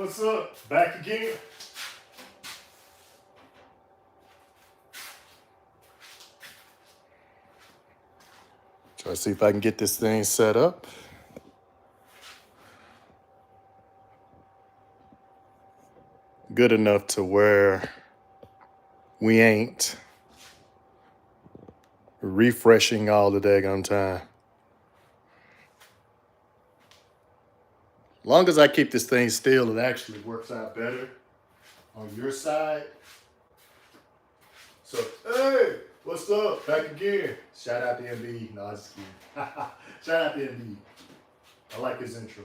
What's up? Back again? Try to see if I can get this thing set up. Good enough to where we ain't refreshing all the daggone time. Long as I keep this thing still, it actually works out better on your side. So, hey, what's up? Back again. Shout out to MB. No, I just kidding. Shout out to MB. I like his intro.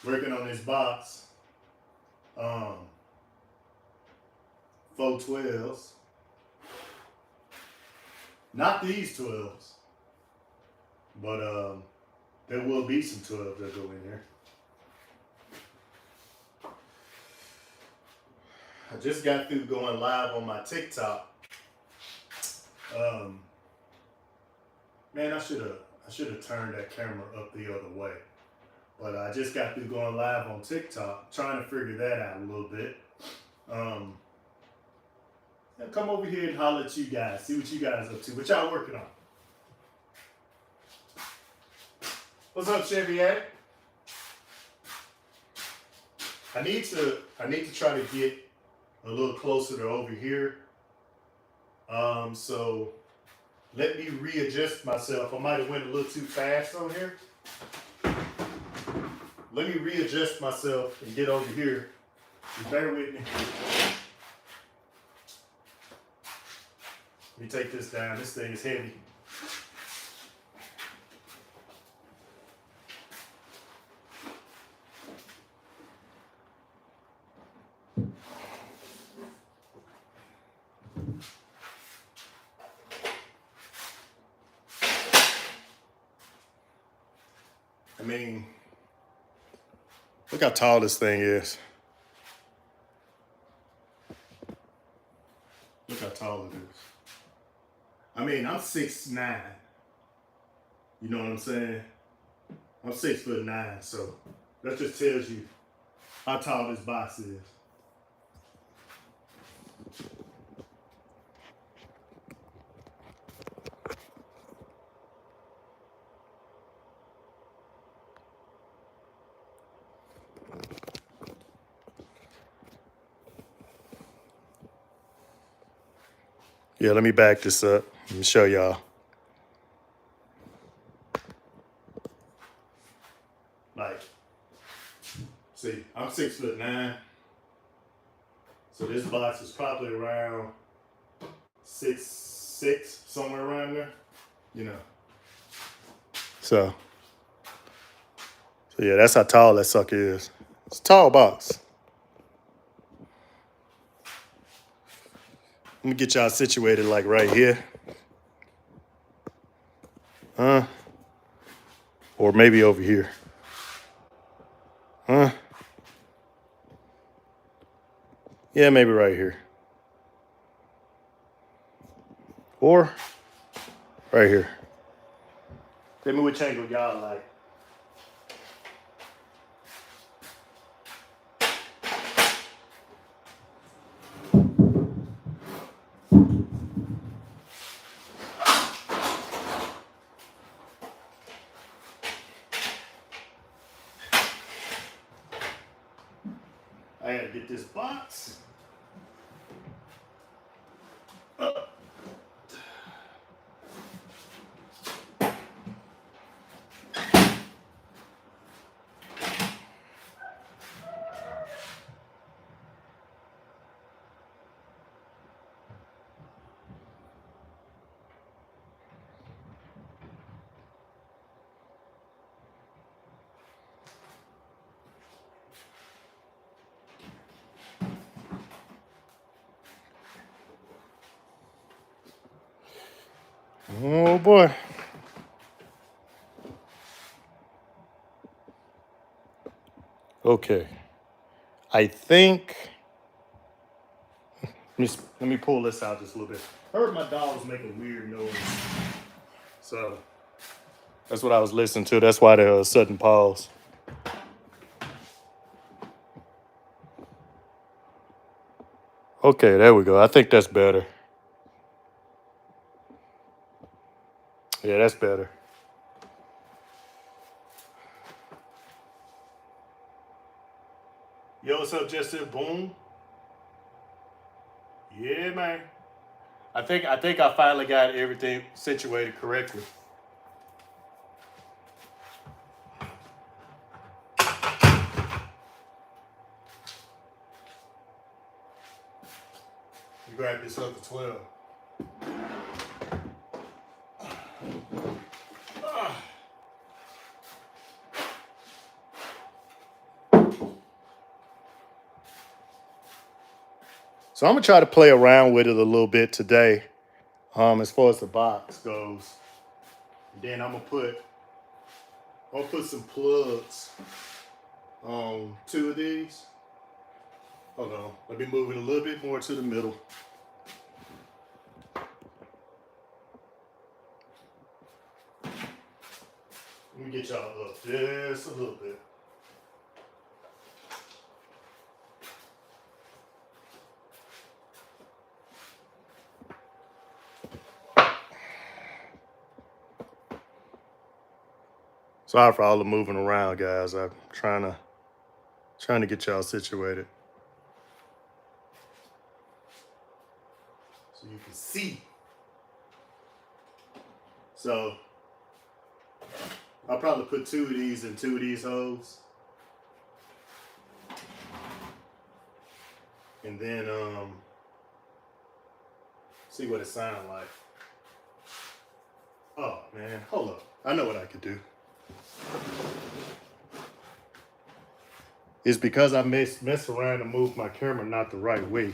Working on this box. 412s. Not these 12s. But there will be some 12s that go in there. I just got through going live on my TikTok. Man, I should have turned that camera up the other way. But I just got through going live on TikTok, trying to figure that out a little bit. Come over here and holler at you guys, see what you guys up to, what y'all working on. What's up, Chevy Addict? I need to try to get a little closer to over here. So let me readjust myself. I might have went a little too fast on here. Let me readjust myself and get over here. Just bear with me. Let me take this down. This thing is heavy. I mean, look how tall this thing is. Look how tall it is. I mean, I'm 6'9". You know what I'm saying? I'm 6'9", so that just tells you how tall this box is. Yeah, let me back this up. Let me show y'all. Like, see, I'm 6'9". So this box is probably around 6'6", somewhere around there. You know. So yeah, that's how tall that sucker is. It's a tall box. Let me get y'all situated like right here. Or maybe over here. Yeah, maybe right here. Or right here. Tell me which angle y'all like. I gotta get this box up. Oh boy. Okay. I think Let me pull this out just a little bit. I heard my dog was making weird noise. So that's what I was listening to. That's why there was a sudden pause. Okay, there we go. I think that's better. Yeah, that's better. Yo, what's up, Justin? Boom. Yeah, man. I think I finally got everything situated correctly. You grab this up to 12. So I'm gonna try to play around with it a little bit today, as far as the box goes. And then I'm gonna put some plugs on 2 of these. Hold on, let me move it a little bit more to the middle. Let me get y'all up just a little bit. Sorry for all the moving around, guys. I'm trying to get y'all situated so you can see. So I'll probably put 2 of these in 2 of these holes, and then see what it sounds like. Oh man, hold up! I know what I could do. It's because I mess around and move my camera not the right way.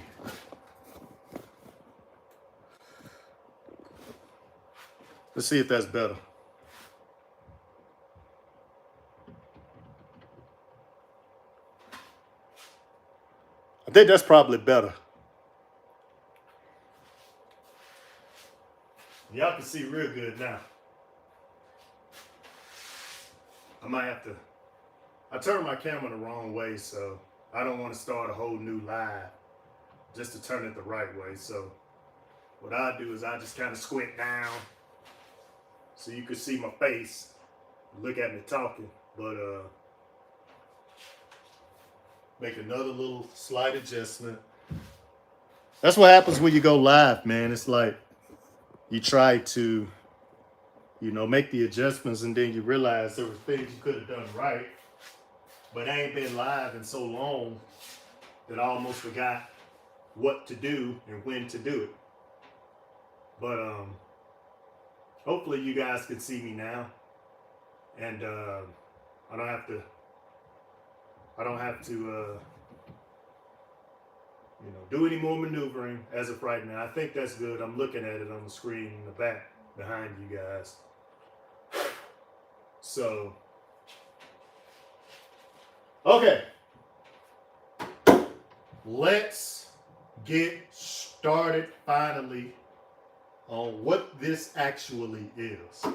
Let's see if that's better. I think that's probably better. Y'all can see real good now. I might have to, I turned my camera the wrong way, so I don't want to start a whole new live just to turn it the right way. So what I do is I just kind of squint down so you can see my face, look at me talking, but make another little slight adjustment. That's what happens when you go live, man. It's like you try to, make the adjustments, and then you realize there were things you could have done right, but I ain't been live in so long that I almost forgot what to do and when to do it. But hopefully you guys can see me now, and I don't have to do any more maneuvering as of right now. I think that's good. I'm looking at it on the screen in the back behind you guys. So, okay. Let's get started finally on what this actually is.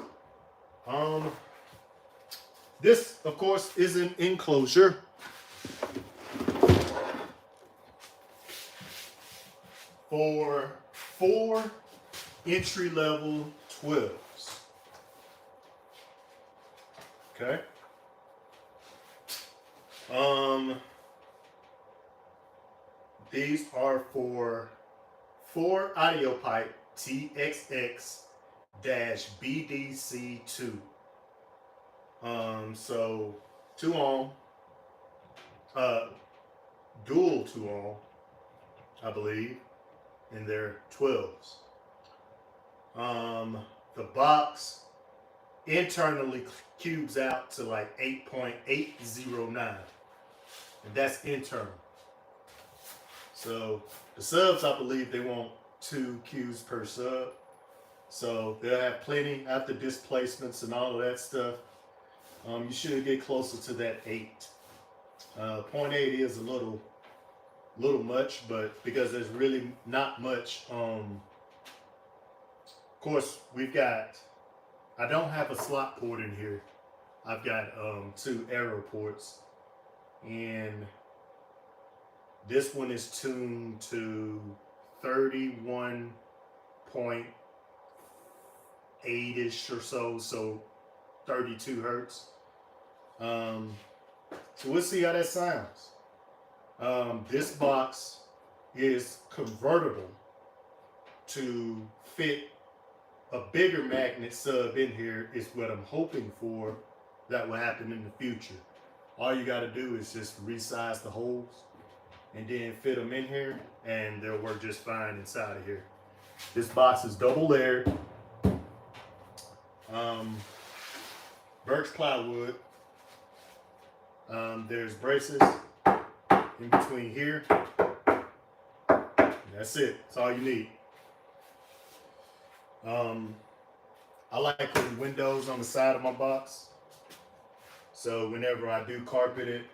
This, of course, is an enclosure. For 4 entry-level 12s. Okay. These are for 4 audio pipe TXX-BDC2. So 2 ohm, dual 2 ohm, I believe, and they're 12s. The box internally cubes out to like 8.809, and that's internal. So the subs, I believe they want 2 cubes per sub, so they'll have plenty after displacements and all of that stuff. You should get closer to that 8. 0.8 is a little little much, but because there's really not much. Of course, I don't have a slot port in here. I've got 2 arrow ports, and this one is tuned to 31.8-ish or so 32 hertz. So we'll see how that sounds. This box is convertible to fit a bigger magnet sub in here, is what I'm hoping for that will happen in the future. All you got to do is just resize the holes and then fit them in here, and they'll work just fine inside of here. This box is double layered. Birch plywood. There's braces in between here. That's it. That's all you need. I like putting windows on the side of my box, so whenever I do carpet it,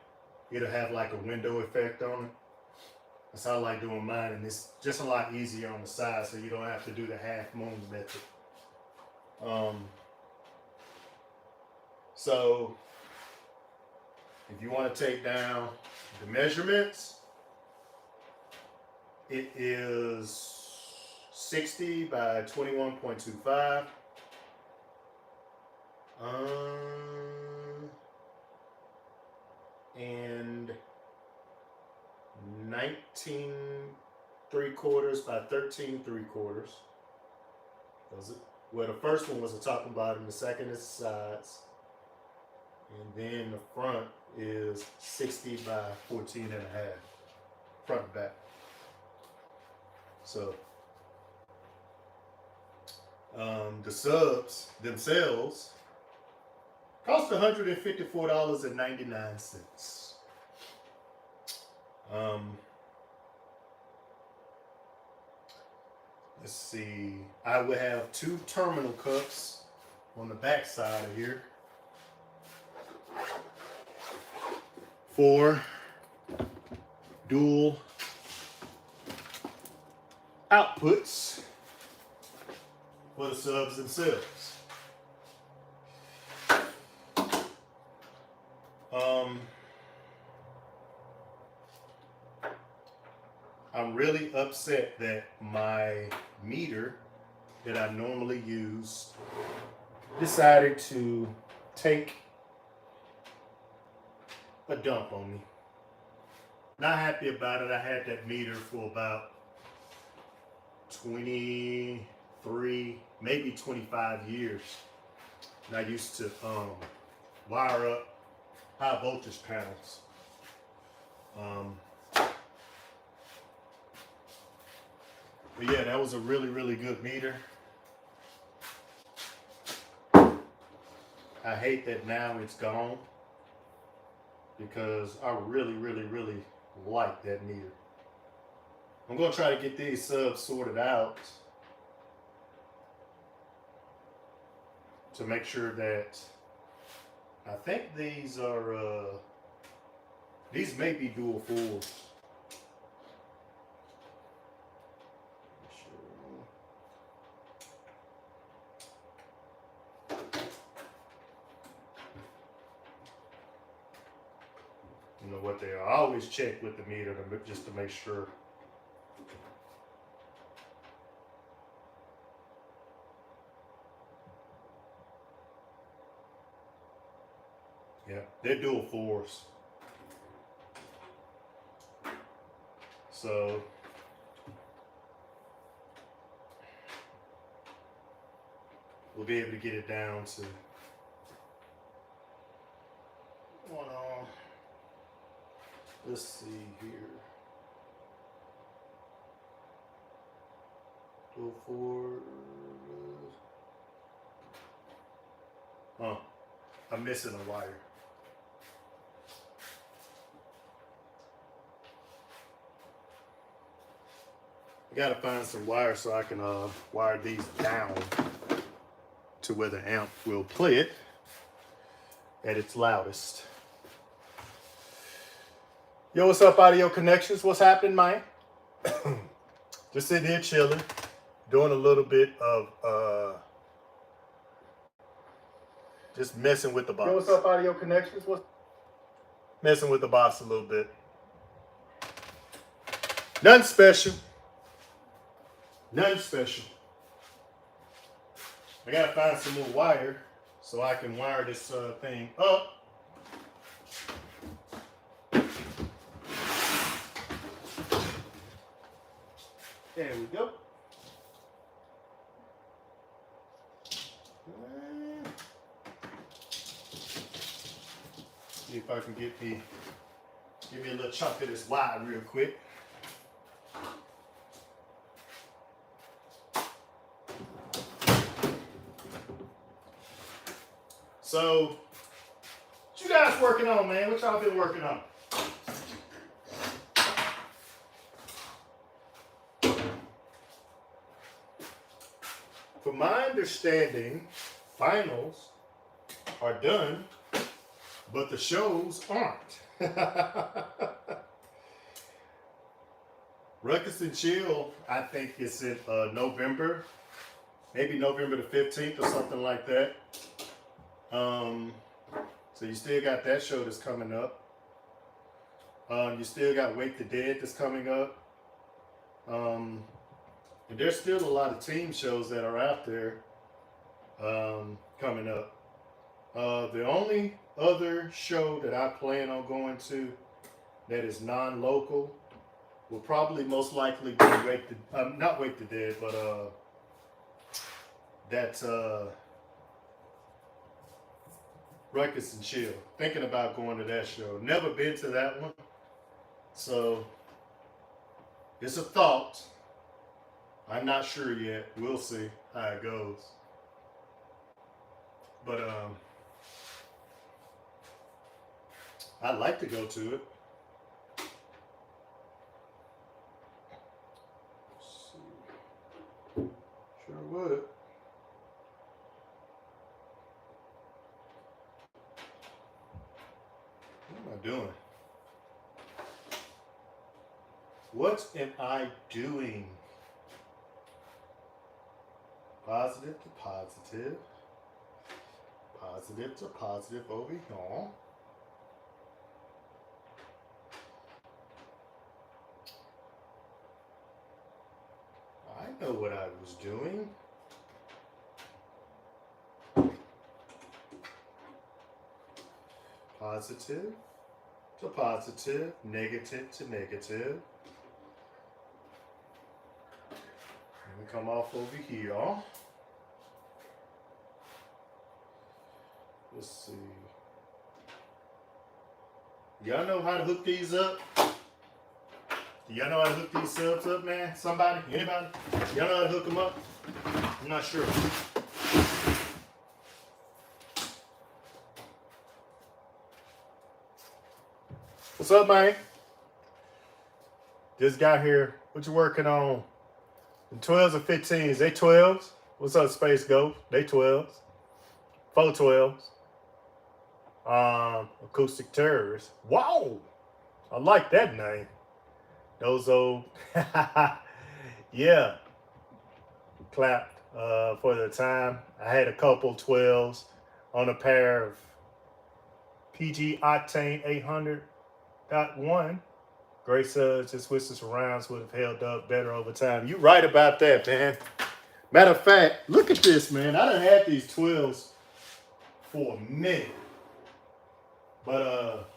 it'll have like a window effect on it. That's how I like doing mine, and it's just a lot easier on the side, so you don't have to do the half moon method. So if you want to take down the measurements, it is 60 by 21.25. And 19.75 by 13.75. Does it? Well, the first one was the top and bottom, the second is the sides, and then the front is 60 by 14.5, front and back. So the subs themselves cost $154.99. Let's see. I will have 2 terminal cups on the back side of here for dual outputs for the subs themselves. I'm really upset that my meter that I normally use decided to take a dump on me. Not happy about it. I had that meter for about 23, maybe 25 years. And I used to wire up high voltage panels. But yeah, that was a really, really good meter. I hate that now it's gone, because I really, really, really like that meter. I'm going to try to get these subs sorted out to make sure that, I think these are, these may be dual fours. You know what they are. I always check with the meter just to make sure. Yeah, they're dual fours. So we'll be able to get it down to let's see here. Dual fours. Oh, I'm missing a wire. I gotta find some wire so I can wire these down to where the amp will play it at its loudest. Yo, what's up, Audio Connections? What's happening, man? Just sitting here chilling, doing a little bit of just messing with the box. Yo, what's up, Audio Connections? What's messing with the box a little bit. Nothing special. Nothing special. I gotta find some more wire so I can wire this thing up. There we go. See if I can give me a little chunk of this wire real quick. So, what you guys working on, man? What y'all been working on? From my understanding, finals are done, but the shows aren't. Ruckus and Chill, I think it's in November, maybe November the 15th or something like that. So you still got that show that's coming up. You still got Wake the Dead that's coming up. And there's still a lot of team shows that are out there coming up. The only other show that I plan on going to that is non-local will probably most likely be not Wake the Dead, but that's Ruckus and Chill. Thinking about going to that show. Never been to that one. So it's a thought. I'm not sure yet. We'll see how it goes. But I'd like to go to it. Let's see. Sure would. What am I doing? What am I doing? Positive to positive. Positive to positive over here. I know what I was doing. Positive to positive, negative to negative. Let me come off over here. Let's see. Y'all know how to hook these up? Do y'all know how to hook these subs up, man? Somebody? Anybody? Y'all know how to hook them up? I'm not sure. What's up, man? Just got here. What you working on? The 12s or 15s? They 12s? What's up, Space Ghost? They 12s. 4 12s. Acoustic Terrorists. Wow! I like that name. Those old. Yeah. Clapped for the time. I had a couple 12s on a pair of PG Octane 800.1. Great suds, just switch the surrounds would have held up better over time. You right about that, man. Matter of fact, look at this, man. I done had these 12s for a minute. But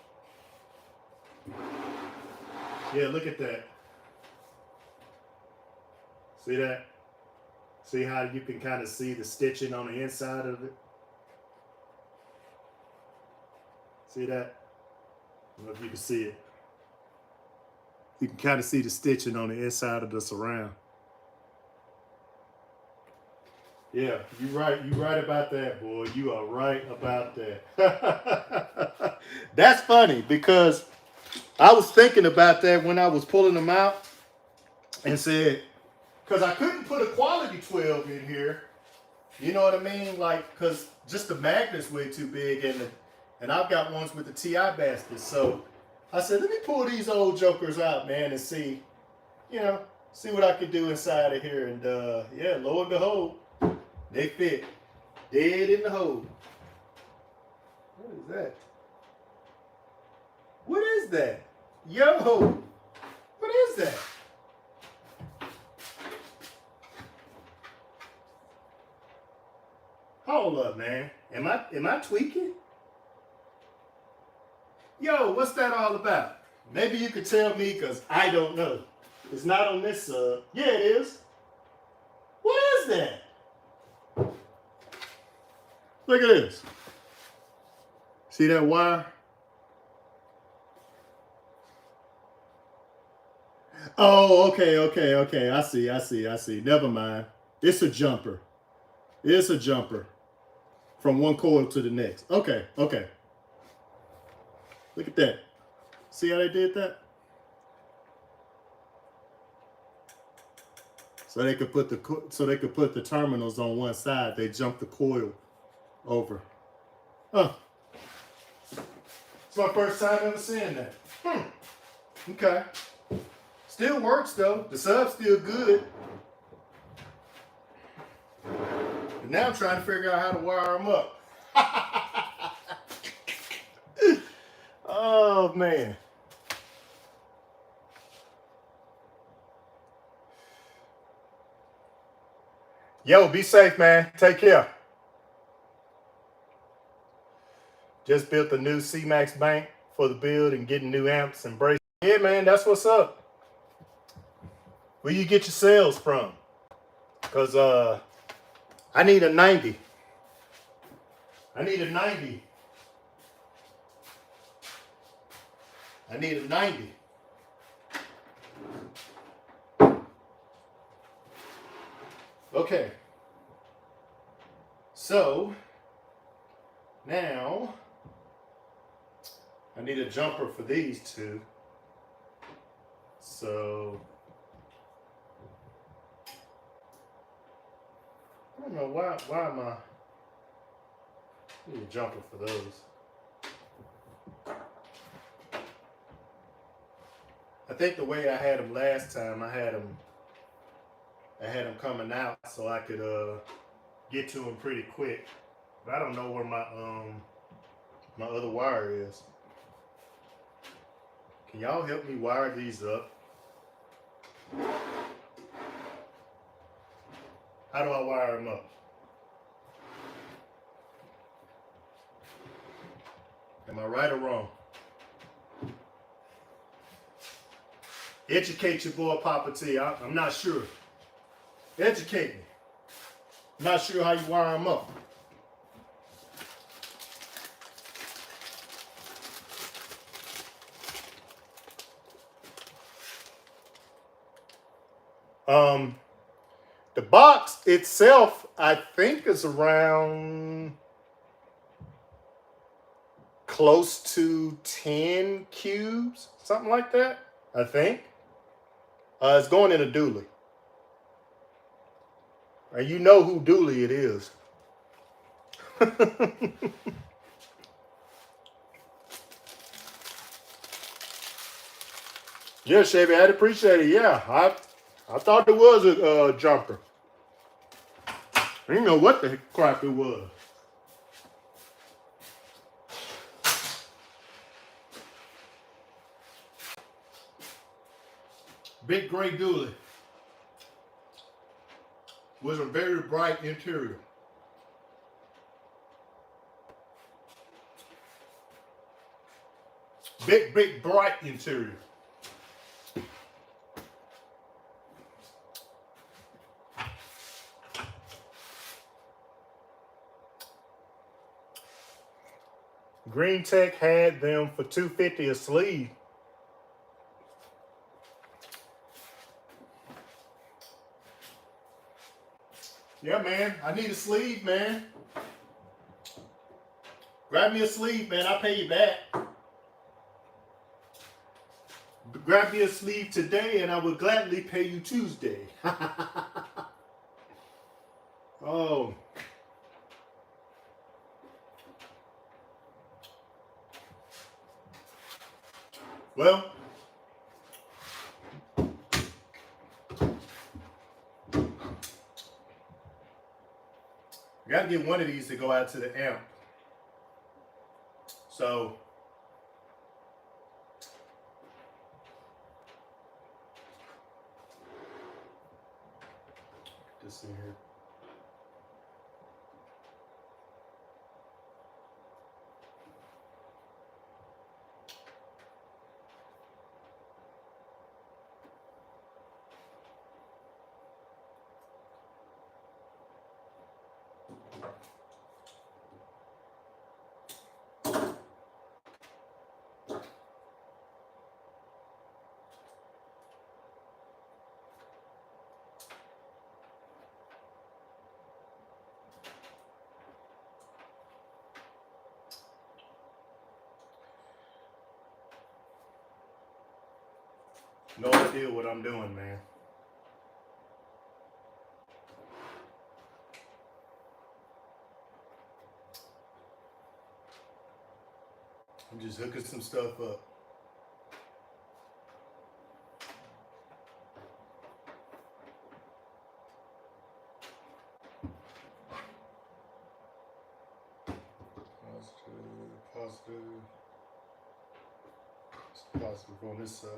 yeah, look at that. See that? See how you can kind of see the stitching on the inside of it? See that? I don't know if you can see it. You can kind of see the stitching on the inside of the surround. Yeah, you right about that, boy. You are right about that. That's funny because I was thinking about that when I was pulling them out and said, because I couldn't put a quality 12 in here. You know what I mean? Like, because just the magnet's way too big and I've got ones with the TI baskets. So I said, let me pull these old jokers out, man, and see, see what I could do inside of here. And yeah, lo and behold, they fit. Dead in the hole. What is that? What is that? Yo! What is that? Hold up, man. Am I tweaking? Yo, what's that all about? Maybe you could tell me, because I don't know. It's not on this sub. Yeah, it is. What is that? Look at this. See that wire? Oh, okay. I see. Never mind. It's a jumper. It's a jumper from one coil to the next. Okay. Look at that. See how they did that? So they could put the terminals on one side. They jumped the coil over. Huh. It's my first time ever seeing that. Okay. Still works though. The sub's still good. But now I'm trying to figure out how to wire them up. Oh man. Yo, be safe, man. Take care. Just built a new C-Max bank for the build and getting new amps and braces. Yeah, man, that's what's up. Where you get your sales from? Because I need a 90. I need a 90. Okay. So now I need a jumper for these two. So I don't know why am I need a jumper for those. I think the way I had them last time, I had them coming out so I could get to them pretty quick. But I don't know where my other wire is. Can y'all help me wire these up? How do I wire them up? Am I right or wrong? Educate your boy Poppa T. I'm not sure. Educate me. I'm not sure how you wire them up. The box itself, I think, is around close to 10 cubes, something like that, I think. It's going in a dually. And you know who dually it is. Yeah, Chevy, I'd appreciate it. Yeah, I thought it was a jumper. I didn't know what the crap it was. Big gray dually with a very bright interior. Big bright interior. Green Tech had them for $250 a sleeve. Yeah, man, I need a sleeve, man. Grab me a sleeve, man. I'll pay you back. Grab me a sleeve today, and I will gladly pay you Tuesday. Oh. Well, I got to get one of these to go out to the amp. So, this in here. No idea what I'm doing, man. I'm just hooking some stuff up. Positive. It's positive on this side.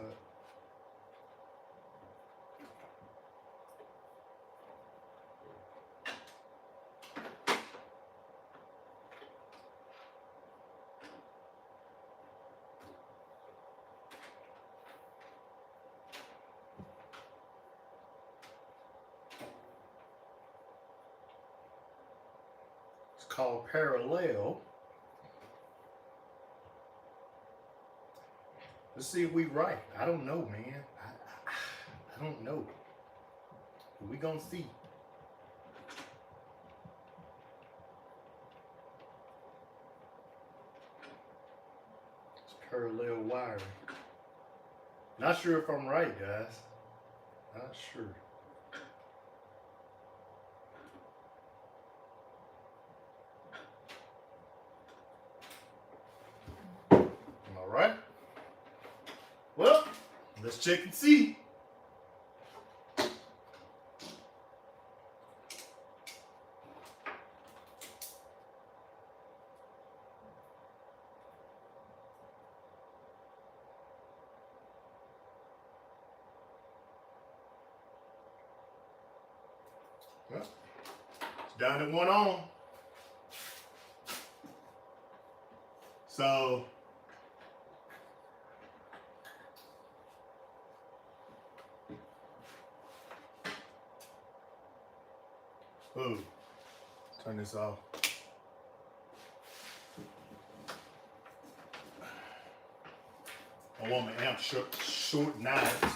It's called parallel. Let's see if we right. I don't know, man. I don't know. We gonna see. It's parallel wiring. Not sure if I'm right, guys. Not sure. Am I right? Well, let's check and see. Well, it's down to 1 ohm. So, ooh, turn this off. I want my amp short knives.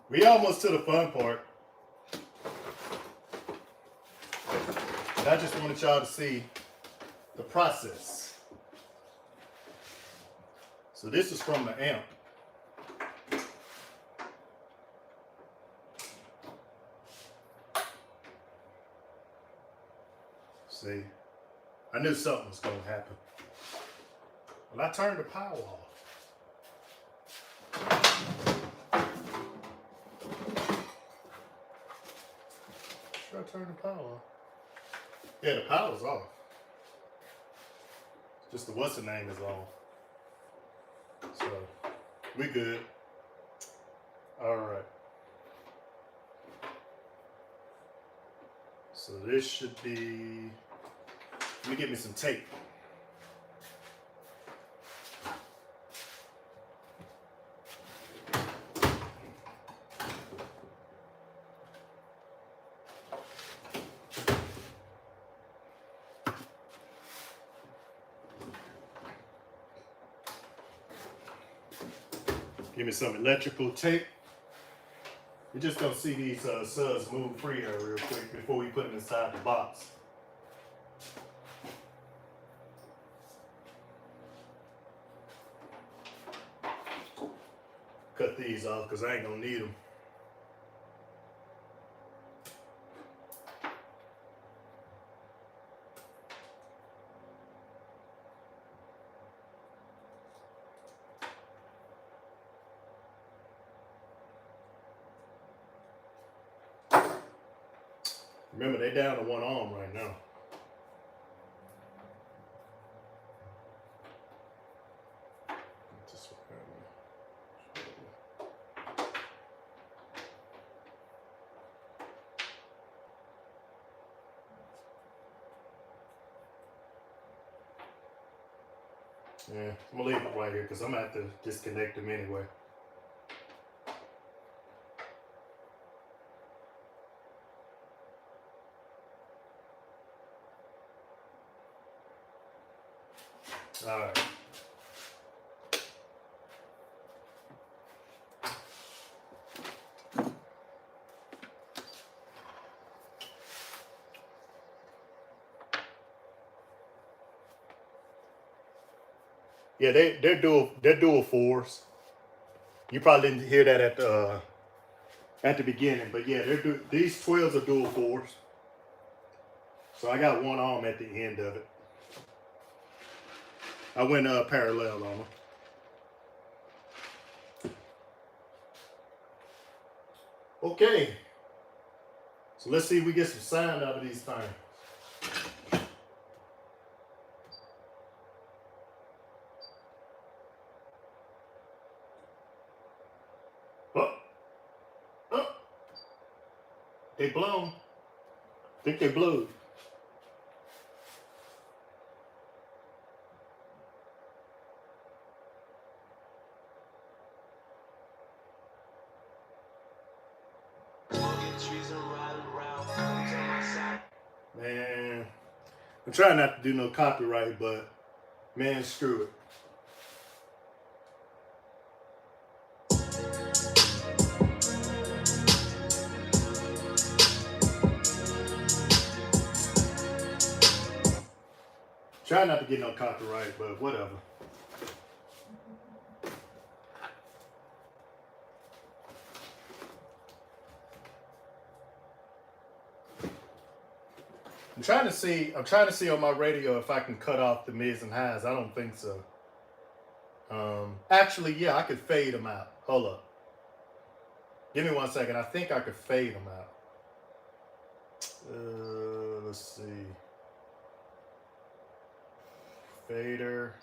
We almost to the fun part. And I just wanted y'all to see the process. So this is from the amp. See, I knew something was going to happen. Well, I turned the power off. Sure, I turned the power off. Yeah, the power's off. Just the what's the name is on. So we good. All right. So this should be. Let me get me some tape. Give me some electrical tape. You're just gonna see these suds move free here real quick before we put them inside the box. Cut these off because I ain't gonna need them. Remember, they down to one arm right now. Yeah, I'm gonna leave it right here because I'm gonna have to disconnect them anyway. All right. Yeah, they're dual fours. You probably didn't hear that at the beginning, but yeah, these 12s are dual fours. So I got one arm at the end of it. I went parallel on them. Okay. So let's see if we get some sound out of these things. Oh, oh. They blown. I think they blew. Man, I'm trying not to do no copyright, but man, screw it. Try not to get no copyright, but whatever. I'm trying to see on my radio if I can cut off the mids and highs. I don't think so. Actually, yeah, I could fade them out. Hold up. Give me 1 second. I think I could fade them out. Let's see. Fader.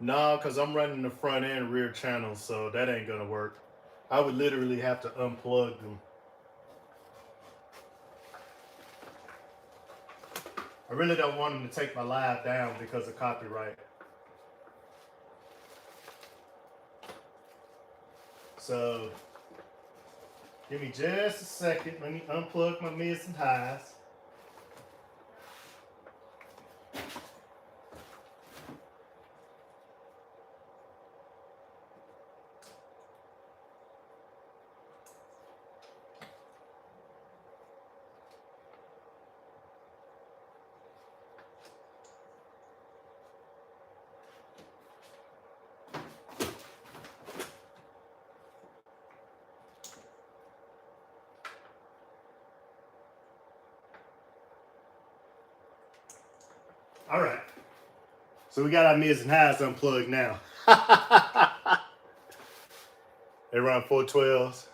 No, because I'm running the front and rear channels, so that ain't gonna work. I would literally have to unplug them. I really don't want them to take my live down because of copyright. So, give me just a second. Let me unplug my mids and highs. All right. So we got our mids and highs unplugged now. They run 412s.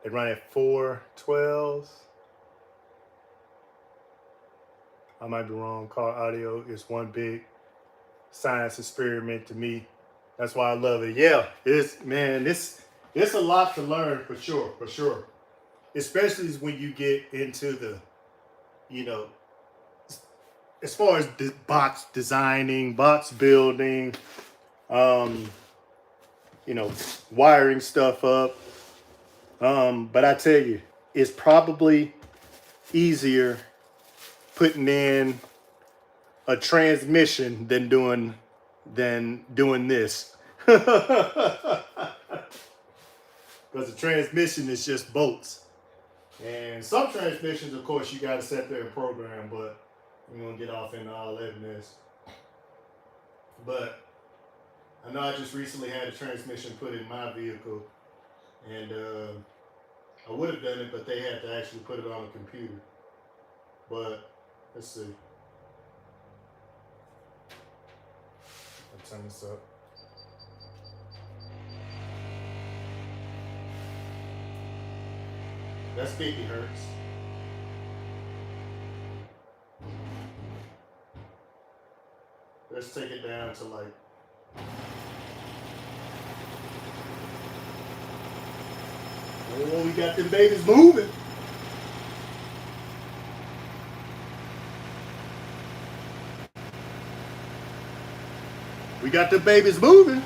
They run at 412s. I might be wrong. Car audio is one big science experiment to me. That's why I love it. Yeah, it's a lot to learn for sure. Especially when you get into the, as far as box designing, box building, wiring stuff up. But I tell you, it's probably easier putting in a transmission than doing this. Because the transmission is just bolts. And some transmissions, of course, you got to set there and program, but we're going to get off into all that mess. But I know I just recently had a transmission put in my vehicle, and I would have done it, but they had to actually put it on a computer. But let's see. I'll turn this up. That's 50 hertz. Let's take it down to like. Oh, we got them babies moving. We got the babies moving.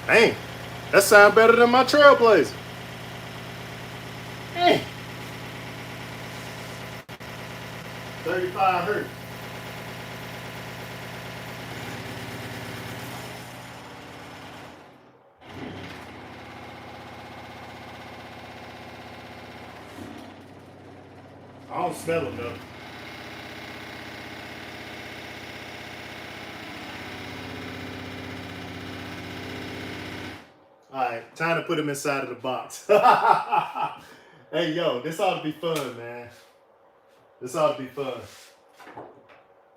Dang, that sounds better than my Trailblazer. Dang. 35 hertz. I don't smell them though. Alright, time to put them inside of the box. Hey yo, this ought to be fun, man. This ought to be fun.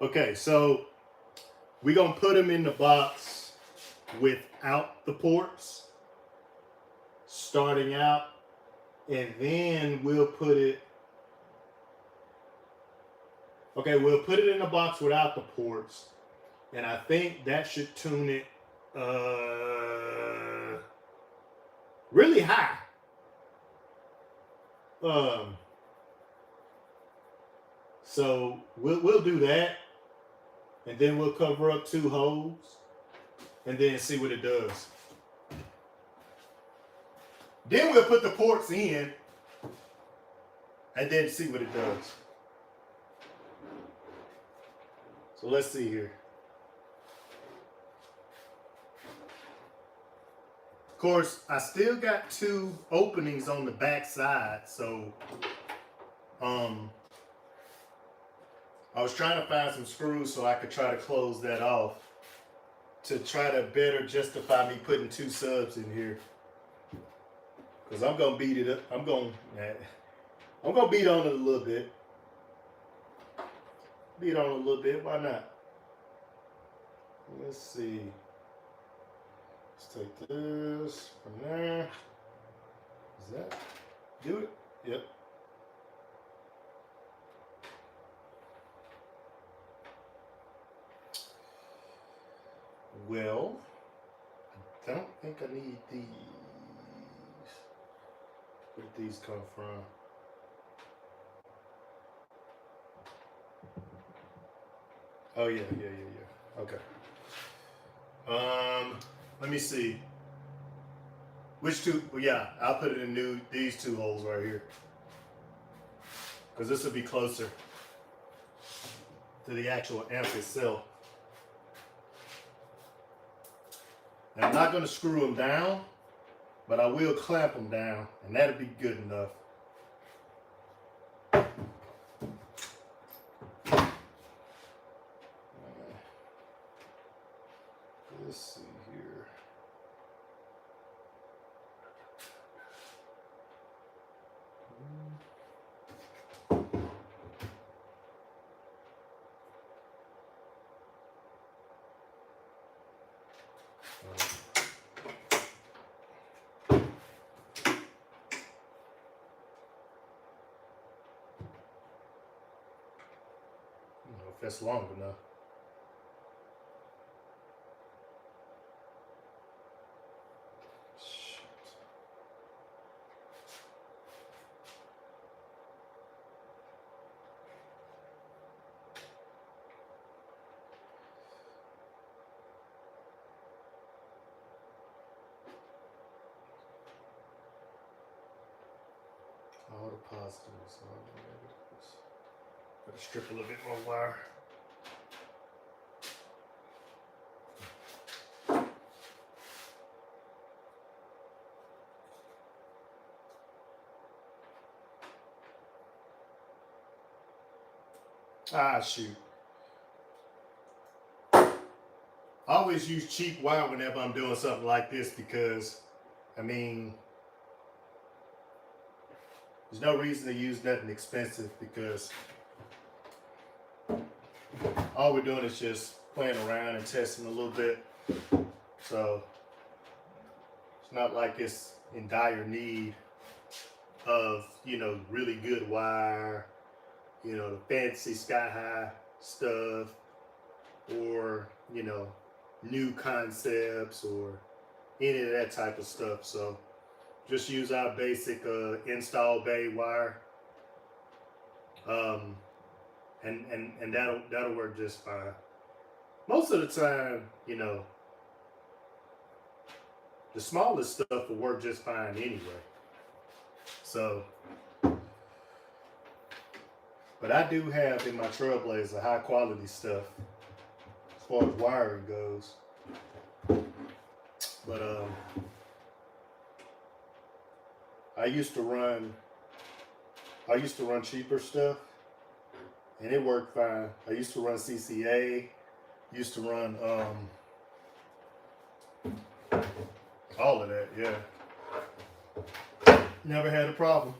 Okay, so we're gonna put them in the box without the ports, starting out, and then we'll put it. Okay, we'll put it in the box without the ports, and I think that should tune it really high. So we'll do that, and then we'll cover up 2 holes, and then see what it does. Then we'll put the ports in, and then see what it does. So let's see here. Of course, I still got 2 openings on the back side, so I was trying to find some screws so I could try to close that off to try to better justify me putting 2 subs in here. Because I'm gonna beat it up. I'm gonna beat on it a little bit. Beat on it a little bit. Why not? Let's see. Let's take this from there. Does that do it? Yep. Well, I don't think I need these. Where did these come from? Oh yeah. Okay. Let me see. Which 2? Well, yeah, I'll put it in these 2 holes right here, because this will be closer to the actual amp itself. Now, I'm not going to screw them down, but I will clamp them down, and that'll be good enough. Let's see here. If that's long enough. All the positives, all the negatives. Gotta strip a little bit more wire. Shoot. I always use cheap wire whenever I'm doing something like this because, I mean, there's no reason to use nothing expensive because all we're doing is just playing around and testing a little bit. So it's not like it's in dire need of, you know, really good wire, you know, the fancy sky high stuff, or, you know, new concepts or any of that type of stuff. So just use our basic install bay wire, and that'll work just fine. Most of the time, you know, the smallest stuff will work just fine anyway. So, but I do have in my Trailblazer high quality stuff as far as wiring goes. But I used to run cheaper stuff and it worked fine. I used to run CCA, used to run all of that, yeah. Never had a problem.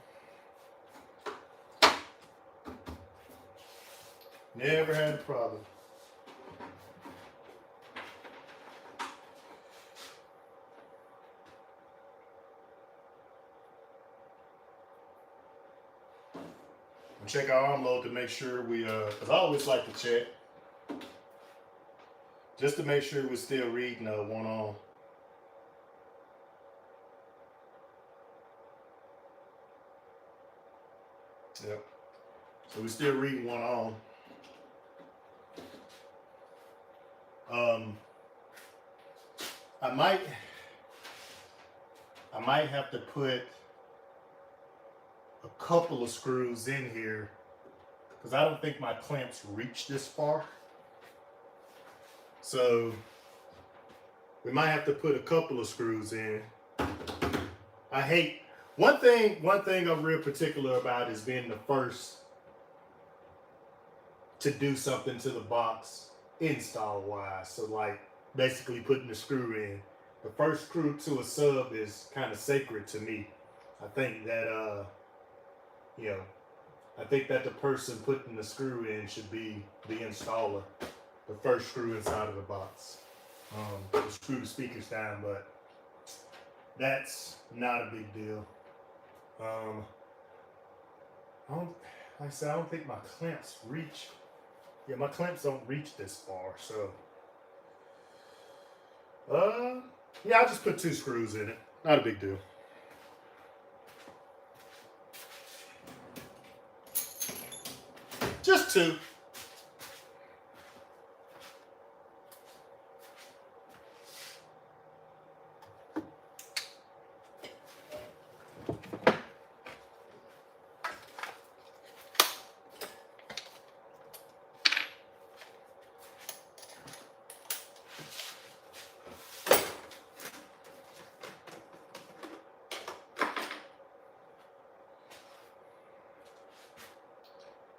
Never had a problem. Check our arm load to make sure we, cause I always like to check, just to make sure we're still reading one on. Yep. So we're still reading one on. I might have to put a couple of screws in here because I don't think my clamps reach this far. So we might have to put a couple of screws in. I hate one thing I'm real particular about is being the first to do something to the box install wise. So like basically putting the screw in. The first screw to a sub is kind of sacred to me. I think that you know, I think that the person putting the screw in should be the installer. The first screw inside of the box. To screw the speakers down, but that's not a big deal. Like I said, I don't think my clamps reach. Yeah, my clamps don't reach this far, so. Yeah, I just put 2 screws in it. Not a big deal. Just 2.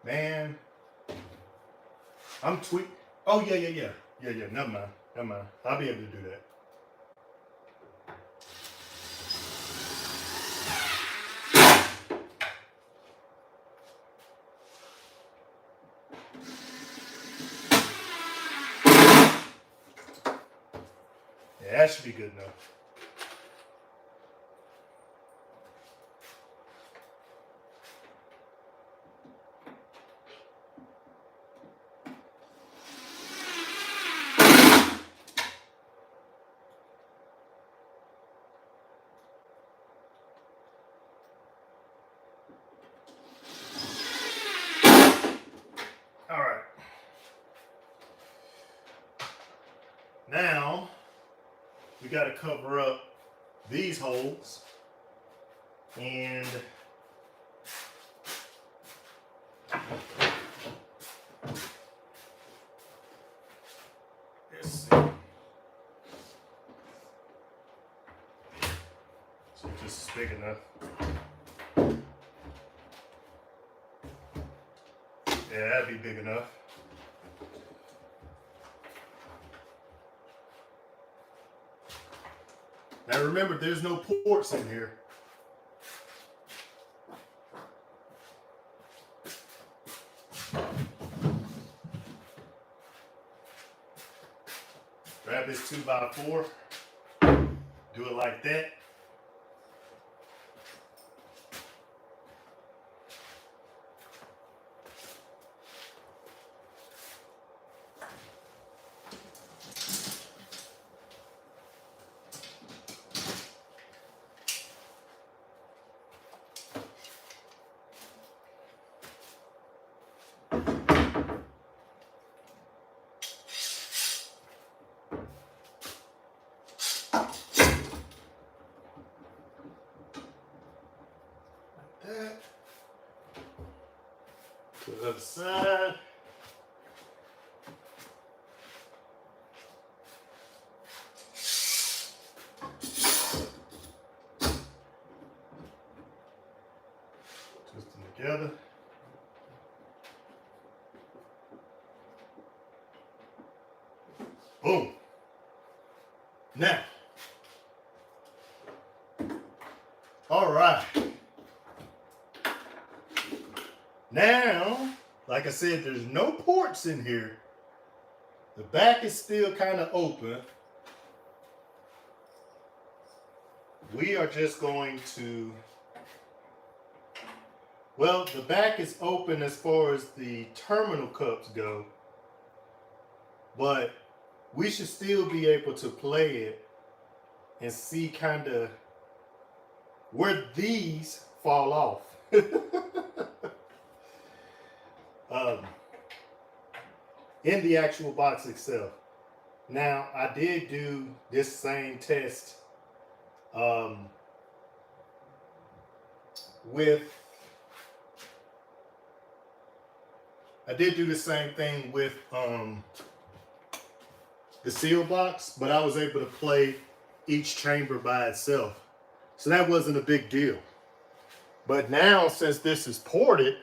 Man, I'm tweak. Oh yeah. Never mind. I'll be able to do that. Yeah, that should be good enough. All right. Now we got to cover up these holes and let's see. So just big enough. Yeah, that'd be big enough. Now remember, there's no ports in here. Grab this 2x4, do it like that. That. To the other side. Twist them together. Boom. Now. All right. Now, like I said, there's no ports in here. The back is still kind of open. We are just going to, well, the back is open as far as the terminal cups go, but we should still be able to play it and see kind of where these fall off. In the actual box itself. Now, I did do this same test I did do the same thing with the seal box, but I was able to play each chamber by itself. So that wasn't a big deal. But now, since this is ported,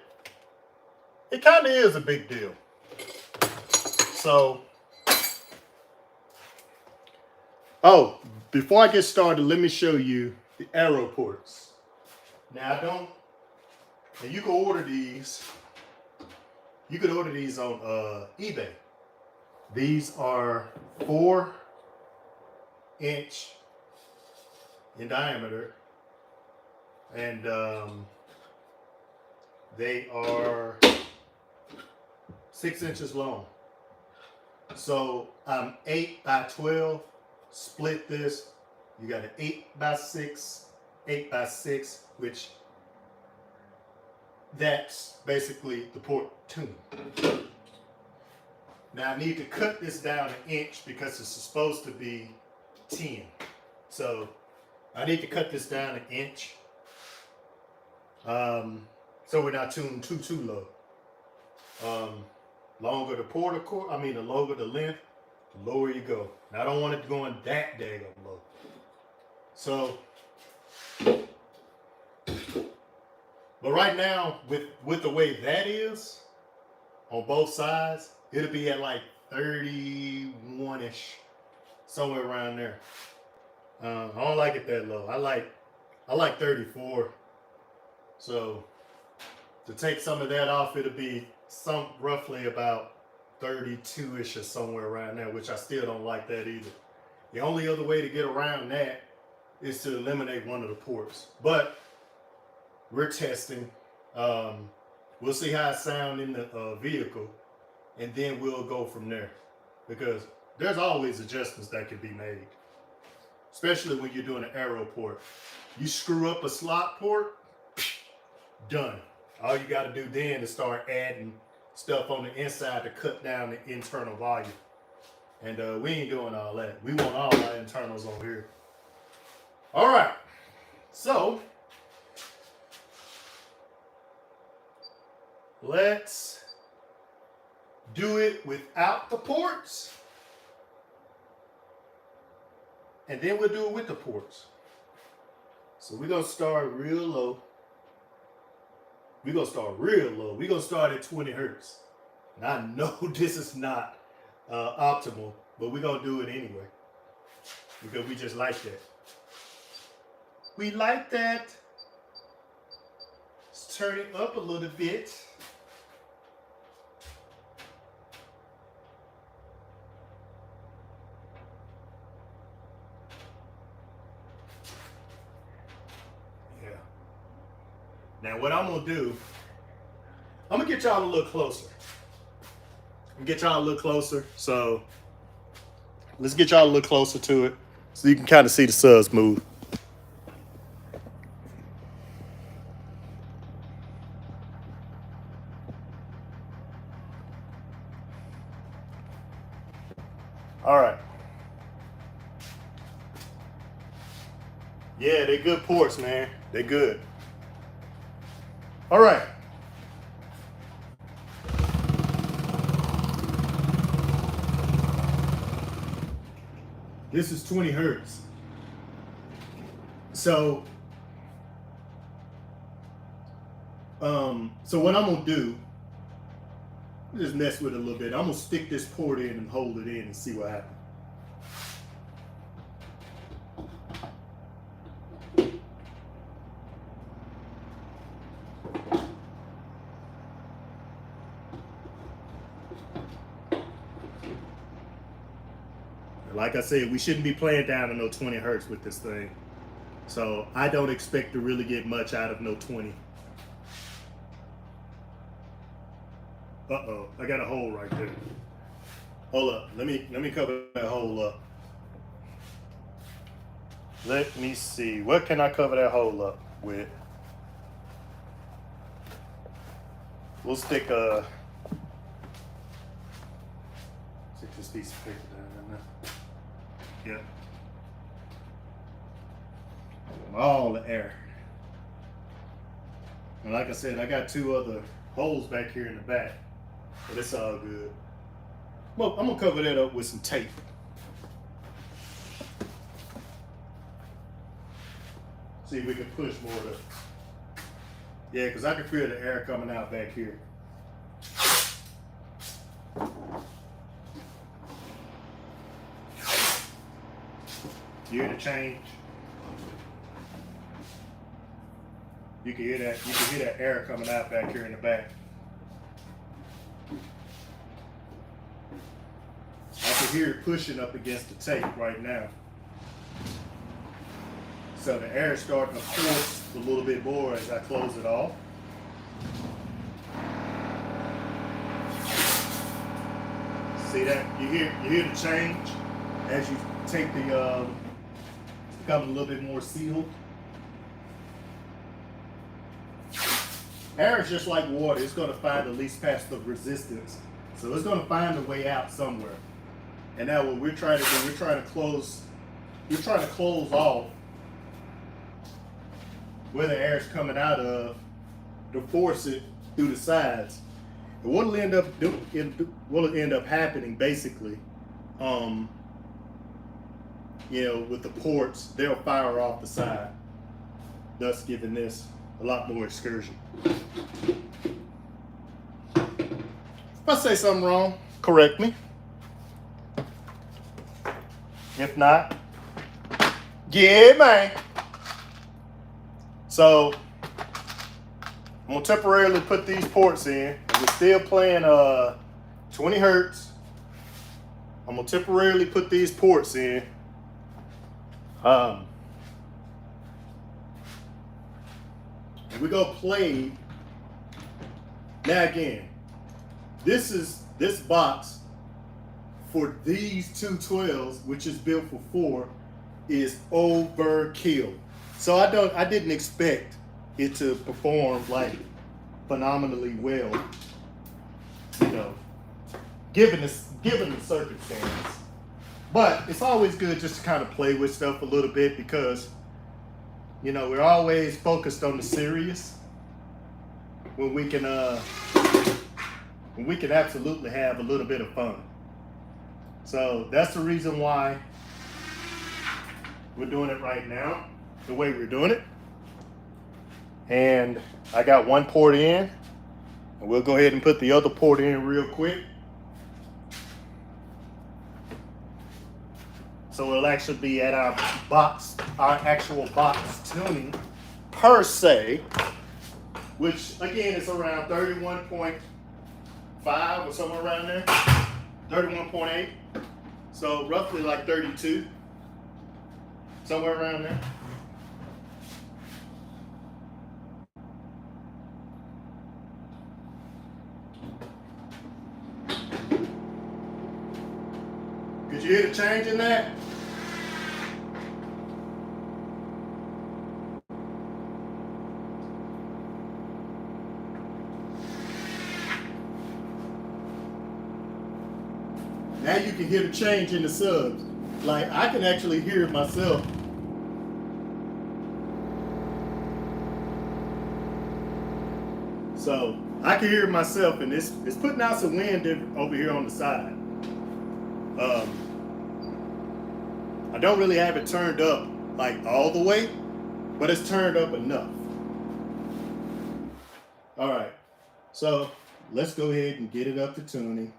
it kind of is a big deal. So, oh, before I get started, let me show you the arrow ports. Now, and you can order these. You could order these on eBay. These are 4-inch in diameter, and they are 6 inches long. So I'm 8x12. Split this. You got an 8x6, 8x6, which that's basically the port tune. Now I need to cut this down an inch because it's supposed to be 10. So I need to cut this down an inch. So we're not tuned too low. Longer the port, the longer the length, the lower you go. Now I don't want it going that daggone low. So, but right now, with the way that is, on both sides, it'll be at like 31-ish, somewhere around there. I don't like it that low. I like 34. So to take some of that off, it'll be roughly about 32-ish or somewhere around there, which I still don't like that either. The only other way to get around that is to eliminate one of the ports. But we're testing. We'll see how it sounds in the vehicle, and then we'll go from there. Because there's always adjustments that can be made, especially when you're doing an arrow port. You screw up a slot port, done. All you got to do then is start adding stuff on the inside to cut down the internal volume. And we ain't doing all that. We want all our internals on here. All right. So let's do it without the ports, and then we'll do it with the ports. So we're going to start real low. We're gonna start real low. We're gonna start at 20 hertz. And I know this is not optimal, but we're gonna do it anyway. Because we just like that. We like that. Let's turn it up a little bit. Yeah. Now what I'm gonna do, I'm gonna get y'all a little closer. So let's get y'all a little closer to it so you can kind of see the subs move. All right. Yeah, they're good ports, man. They're good. All right. This is 20 hertz. So what I'm gonna do, just mess with it a little bit. I'm gonna stick this port in and hold it in and see what happens. Like I said, we shouldn't be playing down to no 20 hertz with this thing. So I don't expect to really get much out of no 20. Uh-oh, I got a hole right there. Hold up, let me cover that hole up. Let me see, what can I cover that hole up with? We'll stick this piece of paper down there. Yeah. All the air. And like I said, I got 2 other holes back here in the back, but it's all good. Well, I'm gonna cover that up with some tape. See if we can push more of it. Yeah, because I can feel the air coming out back here. You hear the change? You can hear that. You can hear that air coming out back here in the back. I can hear it pushing up against the tape right now. So the air is starting to force a little bit more as I close it off. See that? You hear the change as you take the become a little bit more sealed. Air is just like water. It's going to find the least path of resistance. So it's going to find a way out somewhere. And now what we're trying to do, we're trying to close off where the air is coming out of to force it through the sides. And what will end up happening basically, with the ports, they'll fire off the side, thus giving this a lot more excursion. If I say something wrong, correct me. If not, yeah, man. So I'm gonna temporarily put these ports in. We're still playing 20 hertz. I'm gonna temporarily put these ports in. And we're gonna play. Now again, this box for these 2 12s, which is built for 4, is overkill. So I didn't expect it to perform like phenomenally well, given the circumstance. But it's always good just to kind of play with stuff a little bit because, we're always focused on the serious when we can absolutely have a little bit of fun. So that's the reason why we're doing it right now, the way we're doing it. And I got one port in, and we'll go ahead and put the other port in real quick. So it'll actually be at our actual box tuning per se, which again is around 31.5 or somewhere around there, 31.8. So roughly like 32, somewhere around there. Could you hear the change in that? Now you can hear the change in the subs. Like I can actually hear it myself. So I can hear it myself, and it's putting out some wind over here on the side. I don't really have it turned up like all the way, but it's turned up enough. All right, so let's go ahead and get it up to tuning,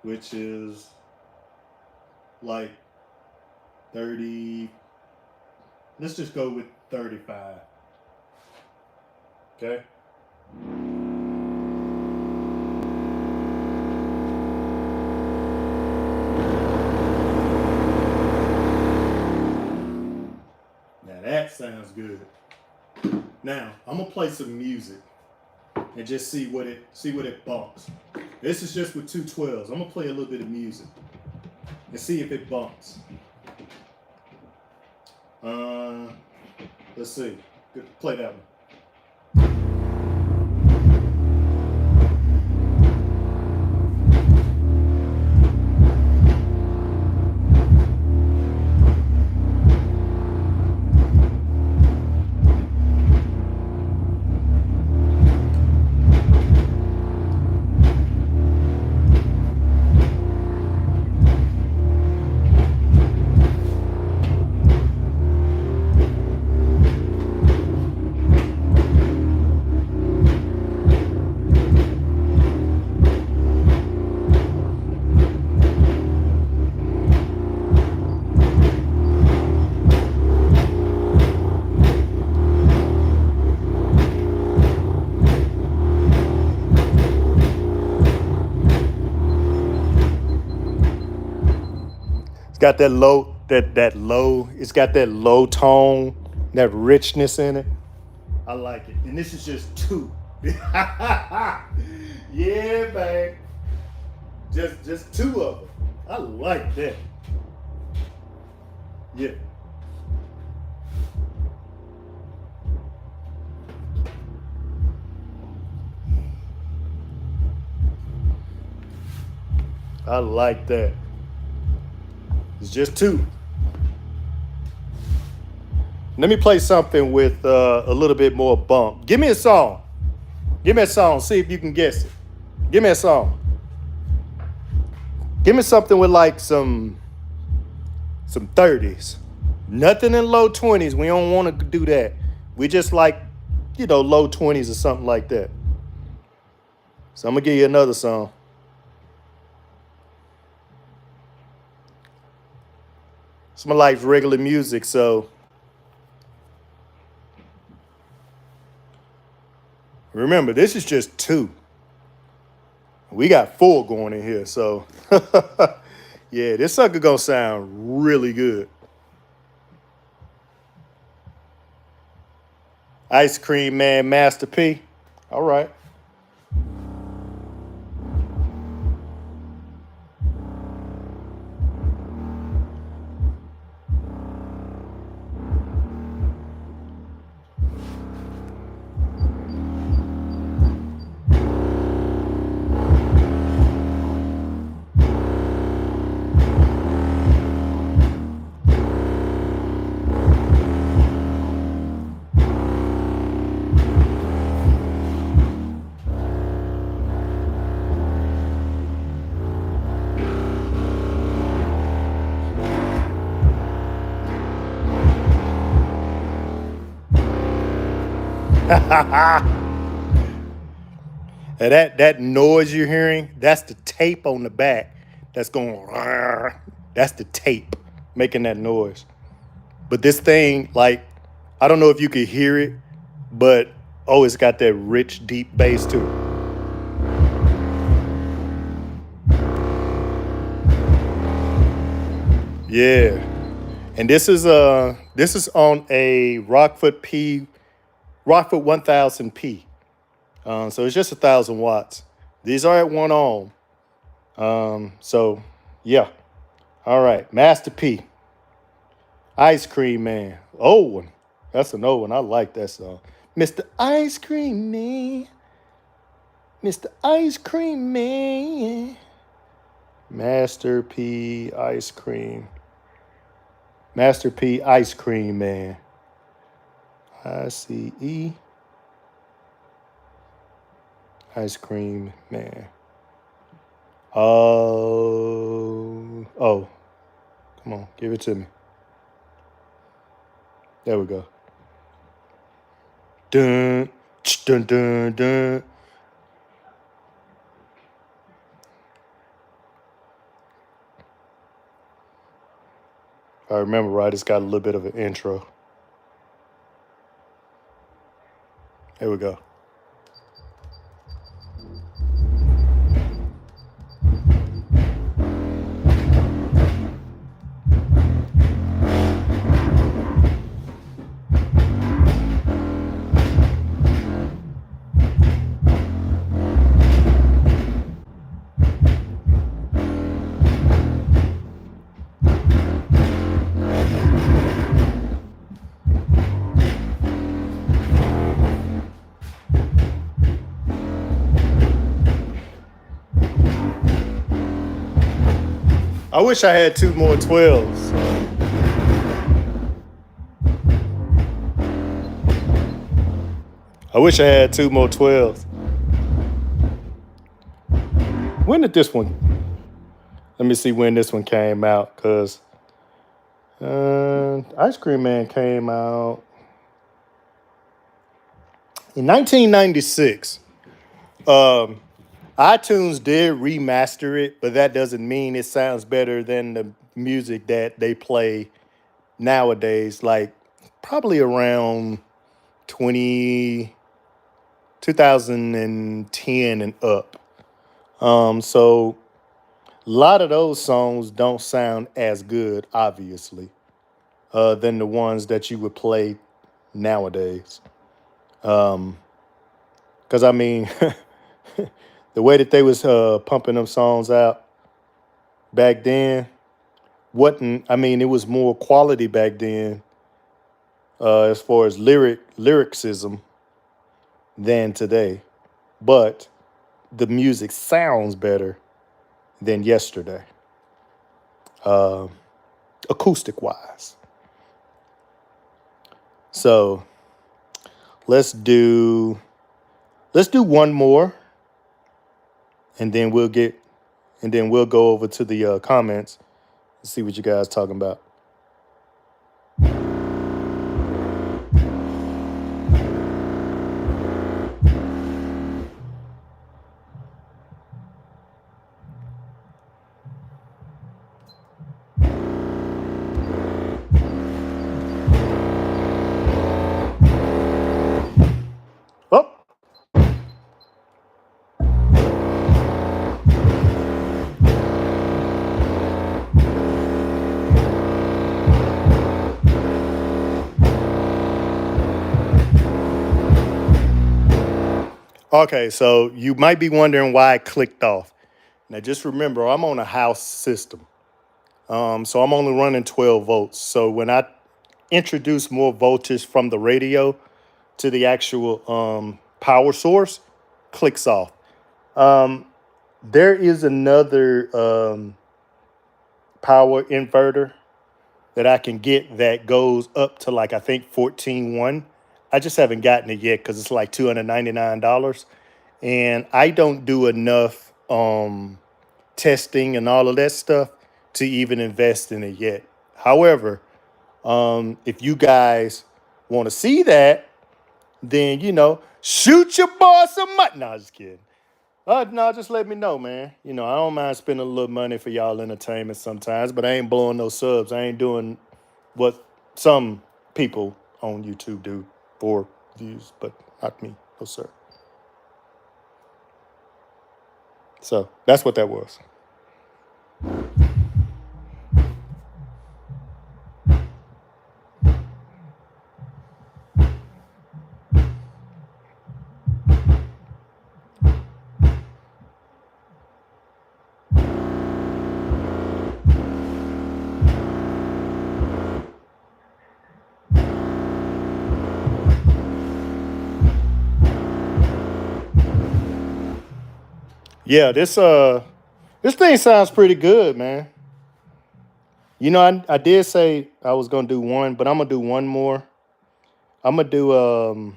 which is like 30. Let's just go with 35. Okay. That sounds good. Now I'm gonna play some music and just see what it bumps. This is just with 212s. I'm gonna play a little bit of music and see if it bumps. Let's see. Play that one. Got that low, it's got that low tone, that richness in it. I like it. And this is just 2. Yeah, man. Just 2 of them. I like that. Yeah. I like that. It's just 2. Let me play something with a little bit more bump. Give me a song. Give me a song. See if you can guess it. Give me a song. Give me something with like some 30s. Nothing in low 20s. We don't want to do that. We just like, low 20s or something like that. So I'm going to give you another song. It's my life's regular music, so remember, this is just 2. We got 4 going in here, so yeah, this sucker gonna sound really good. Ice Cream Man, Master P. All right. And that noise you're hearing, that's the tape on the back that's going, that's the tape making that noise. But this thing, like, I don't know if you could hear it, but oh, it's got that rich, deep bass to it. Yeah. And this is on a Rockford 1000P. So it's just 1,000 watts. These are at 1 ohm. So yeah. All right. Master P. Ice Cream Man. Old one. That's an old one. I like that song. Mr. Ice Cream Man. Mr. Ice Cream Man. Master P. Ice Cream. Master P. Ice Cream Man. ICE. Ice Cream Man. Oh. Come on, give it to me. There we go. Dun, dun, dun, dun. If I remember right, it's got a little bit of an intro. Here we go. I wish I had 2 more 12s. I wish I had 2 more 12s. When did this one? Let me see when this one came out, because Ice Cream Man came out in 1996. iTunes did remaster it, but that doesn't mean it sounds better than the music that they play nowadays, like probably around 2010 and up. So a lot of those songs don't sound as good, obviously, than the ones that you would play nowadays. Because I mean, the way that they was pumping them songs out back then, wasn't. I mean, it was more quality back then, as far as lyricism than today. But the music sounds better than yesterday, acoustic wise. So let's do one more, and then we'll go over to the comments and see what you guys talking about. Oh. Okay, so you might be wondering why I clicked off. Now, just remember, I'm on a house system. So I'm only running 12 volts. So when I introduce more voltage from the radio to the actual power source, clicks off. There is another power inverter that I can get that goes up to, like, I think 14.1. I just haven't gotten it yet because it's like $299. And I don't do enough testing and all of that stuff to even invest in it yet. However, if you guys want to see that, then, you know, shoot your boy some money. No, just kidding. No, just let me know, man. You know, I don't mind spending a little money for y'all entertainment sometimes, but I ain't blowing no subs. I ain't doing what some people on YouTube do for views, but not me. No, sir. So that's what that was. Yeah, this thing sounds pretty good, man. You know, I did say I was gonna do one, but I'm gonna do one more. I'm gonna do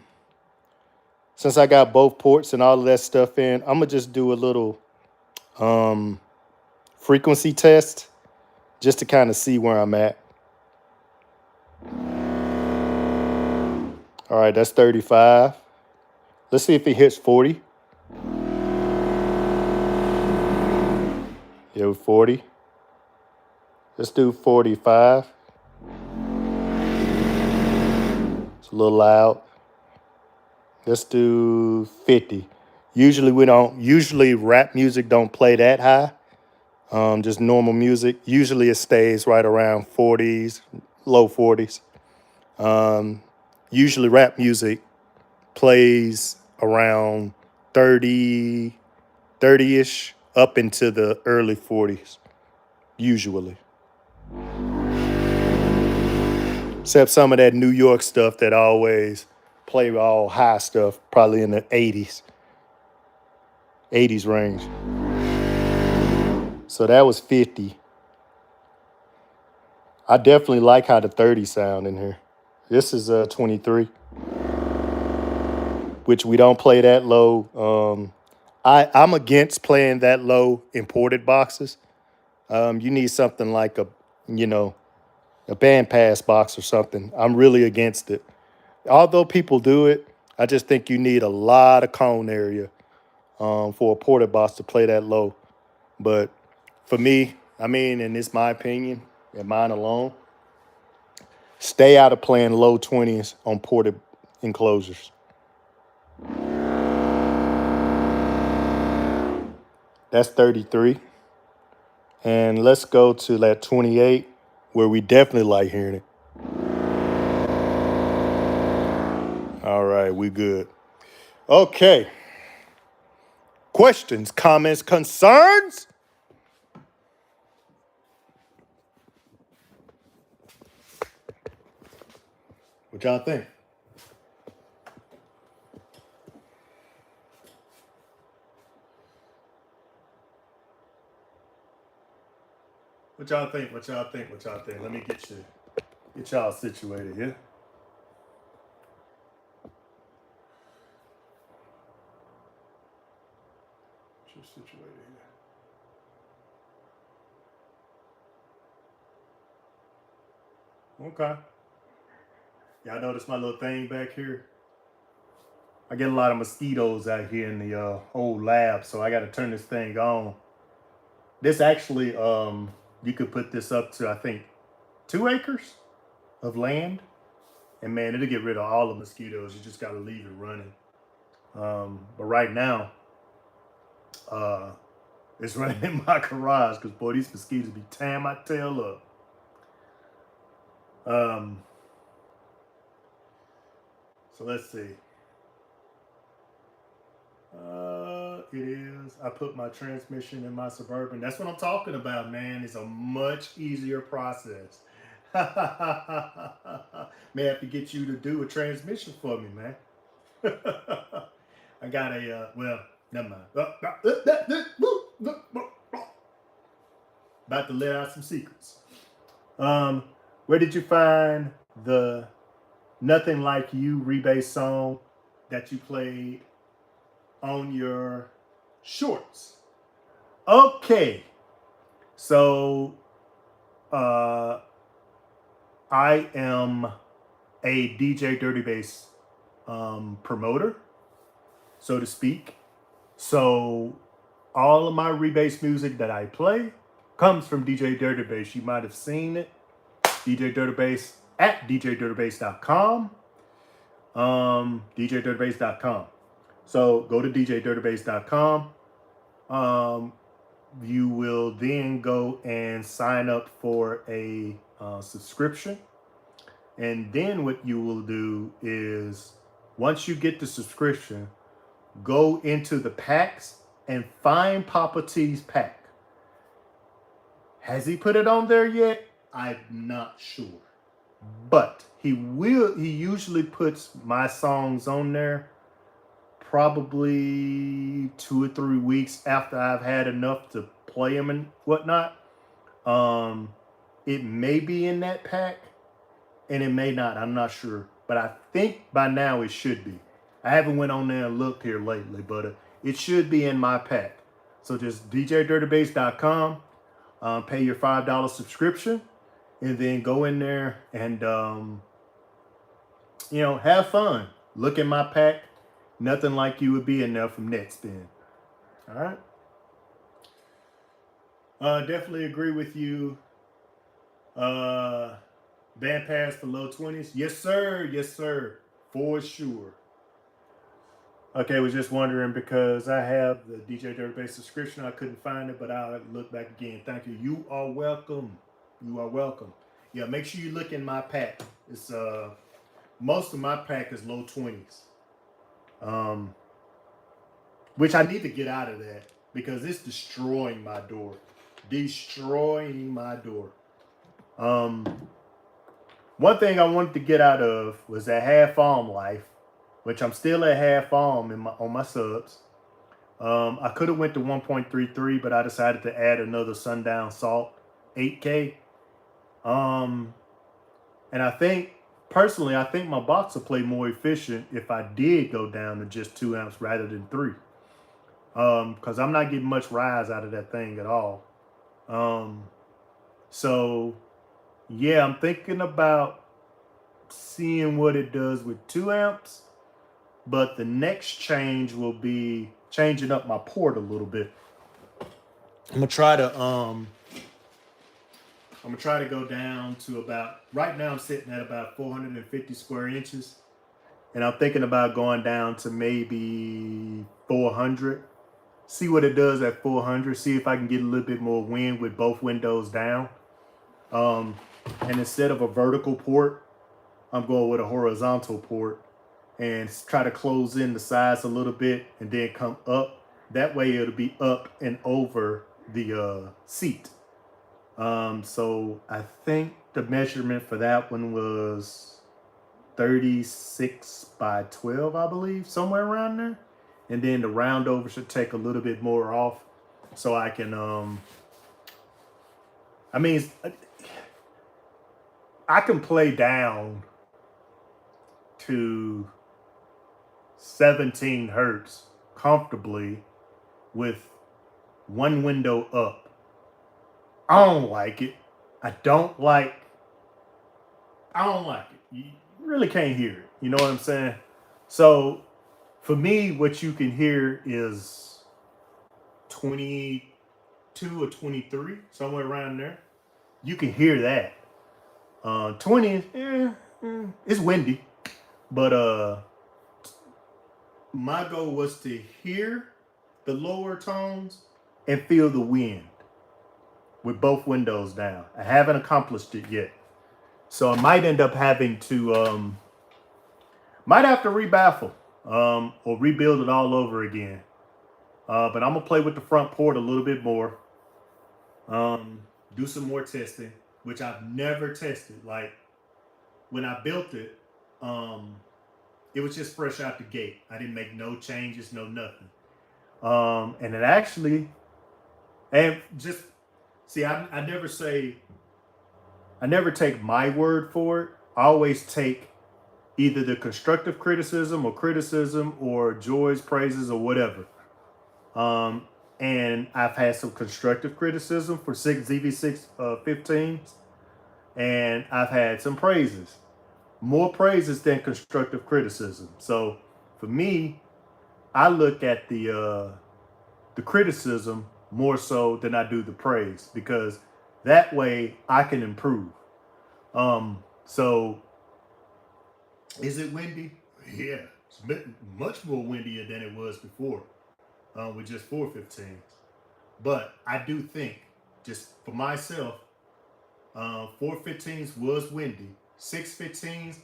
since I got both ports and all of that stuff in, I'm gonna just do a little um frequency test just to kind of see where I'm at. All right, that's 35. Let's see if it hits 40. Yeah, 40. Let's do 45. It's a little loud. Let's do 50. Usually rap music don't play that high. Just normal music. Usually it stays right around 40s, low 40s. Usually rap music plays around 30, 30-ish up into the early 40s, usually. Except some of that New York stuff that always play all high stuff, probably in the 80s range. So that was 50. I definitely like how the 30 sound in here. This is 23, which we don't play that low. I'm against playing that low imported boxes. You need something like you know, a bandpass box or something. I'm really against it. Although people do it, I just think you need a lot of cone area for a ported box to play that low. But for me, I mean, and it's my opinion and mine alone, stay out of playing low 20s on ported enclosures. That's 33. And let's go to that 28 where we definitely like hearing it. All right, we good. Okay. Questions, comments, concerns? What y'all think? What y'all think? What y'all think? What y'all think? Let me get y'all situated here. Get you situated here. Okay. Y'all notice my little thing back here? I get a lot of mosquitoes out here in the old lab, so I got to turn this thing on. This actually, you could put this up to, I think, 2 acres of land. And man, it'll get rid of all the mosquitoes. You just got to leave it running. But right now, it's running in my garage because, boy, these mosquitoes be tearing my tail up. So let's see. It is. I put my transmission in my Suburban. That's what I'm talking about, man. It's a much easier process. May have to get you to do a transmission for me, man. I got a, well, never mind. About to let out some secrets. Where did you find the Nothing Like You rebase song that you played on your shorts? Okay. So I am a DJ Dirty Bass promoter, so to speak. So all of my rebase music that I play comes from DJ Dirty Bass. You might have seen it. DJ Dirty Bass at djdirtybass.com. djdirtybass.com. So go to djdirtybass.com. You will then go and sign up for a subscription. And then what you will do is, once you get the subscription, go into the packs and find Poppa T's pack. Has he put it on there yet? I'm not sure. But he usually puts my songs on there probably 2 or 3 weeks after I've had enough to play them and whatnot. It may be in that pack and it may not. I'm not sure. But I think by now it should be. I haven't went on there and looked here lately, but it should be in my pack. So just djdirtybass.com, pay your $5 subscription, and then go in there and, have fun. Look in my pack. Nothing like you would be in there from Netspin. All right. Definitely agree with you. Band pass for low 20s. Yes, sir. Yes, sir. For sure. Okay, I was just wondering because I have the DJ Dirty Bass subscription. I couldn't find it, but I'll look back again. Thank you. You are welcome. You are welcome. Yeah, make sure you look in my pack. It's most of my pack is low 20s. Which I need to get out of that because it's destroying my door. Destroying my door. One thing I wanted to get out of was that half arm life, which I'm still at half arm on my subs. I could have went to 1.33, but I decided to add another Sundown Salt 8K. And I think, personally, I think my box will play more efficient if I did go down to just 2 amps rather than 3. Because I'm not getting much rise out of that thing at all. So, yeah, I'm thinking about seeing what it does with 2 amps. But the next change will be changing up my port a little bit. I'm gonna try to go down to about, right now I'm sitting at about 450 square inches. And I'm thinking about going down to maybe 400. See what it does at 400. See if I can get a little bit more wind with both windows down. And instead of a vertical port, I'm going with a horizontal port. And try to close in the sides a little bit and then come up. That way it'll be up and over the seat. So I think the measurement for that one was 36 by 12, I believe, somewhere around there. And then the round over should take a little bit more off so I can, I can play down to 17 hertz comfortably with one window up. I don't like it. I don't like it. You really can't hear it. You know what I'm saying? So for me, what you can hear is 22 or 23, somewhere around there. You can hear that. 20, it's windy, but my goal was to hear the lower tones and feel the wind with both windows down. I haven't accomplished it yet. So I might end up having to, might have to rebaffle or rebuild it all over again. But I'm going to play with the front port a little bit more. Do some more testing, which I've never tested. Like when I built it, it was just fresh out the gate. I didn't make no changes, no nothing. And it actually, and just, see, I never take my word for it. I always take either the constructive criticism or Joy's praises or whatever. And I've had some constructive criticism for ZV6 15s, and I've had some praises. more praises than constructive criticism. So for me, I look at the criticism more so than I do the praise, because that way I can improve. So is it windy? Yeah, it's much more windier than it was before, with just 415s. But I do think, just for myself, 415s was windy. 615s,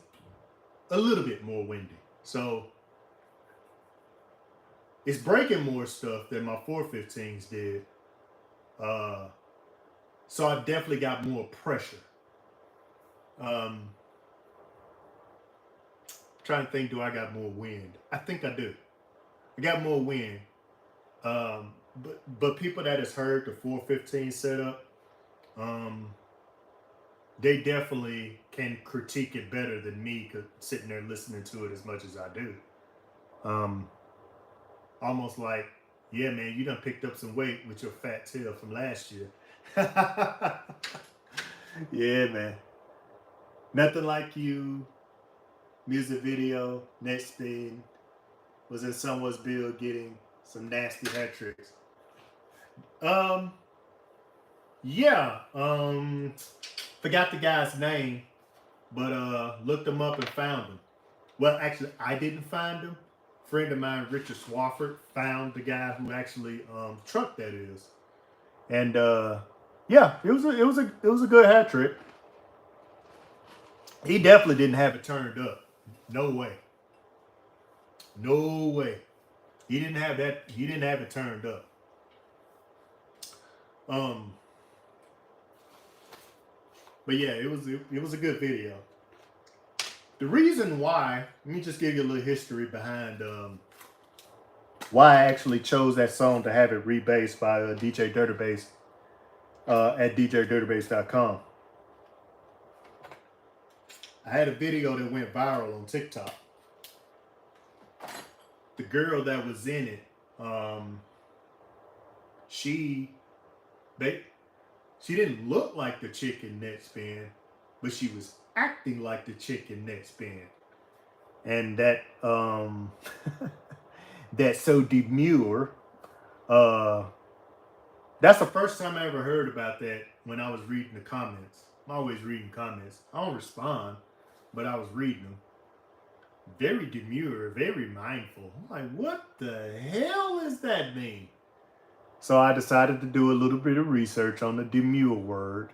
a little bit more windy. So it's breaking more stuff than my 415s did. Uh, so I definitely got more pressure. Um, Trying to think, do I got more wind? I think I do. I got more wind. But people that has heard the 415 setup, um, they definitely can critique it better than me, sitting there listening to it as much as I do. Um, Almost like, yeah, man, you done picked up some weight with your fat tail from last year. Yeah, man. Nothing Like You, music video, net spin, was in someone's build getting some nasty hat tricks. Um, yeah, forgot the guy's name, but looked him up and found him. Well, actually, I didn't find him. A friend of mine, Richard Swafford, found the guy who actually trucked that is. And yeah, it was a good hat trick. He definitely didn't have it turned up. No way. No way. He didn't have that. He didn't have it turned up. Um, but yeah, it was a good video. The reason why, let me just give you a little history behind why I actually chose that song to have it rebased by DJ Dirterbass at djdirterbass.com. I had a video that went viral on TikTok. The girl that was in it, she didn't look like the chick in Net Spin, but she was acting like the chick in Net Spin. And that that so demure. That's the first time I ever heard about that when I was reading the comments. I'm always reading comments. I don't respond, but I was reading them. Very demure, very mindful. I'm like, what the hell does that mean? So I decided to do a little bit of research on the demure word.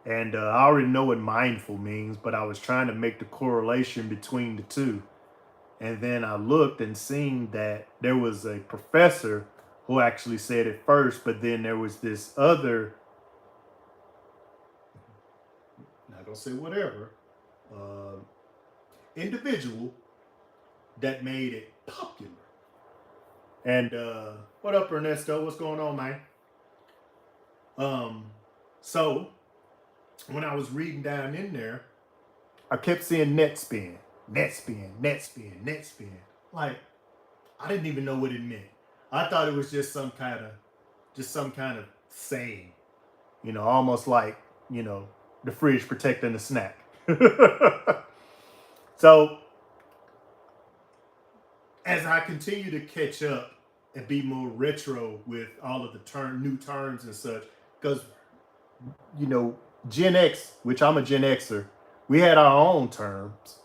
And I already know what mindful means, but I was trying to make the correlation between the two. And then I looked and seen that there was a professor who actually said it first, but then there was this other, not gonna say whatever, individual that made it popular. And what up, Ernesto? What's going on, man? So when I was reading down in there, I kept seeing net spin, net spin, net spin, net spin. Like, I didn't even know what it meant. I thought it was just some kind of saying, almost like, the fridge protecting the snack. So as I continue to catch up and be more retro with all of the new terms and such, because Gen X, which I'm a Gen Xer, we had our own terms,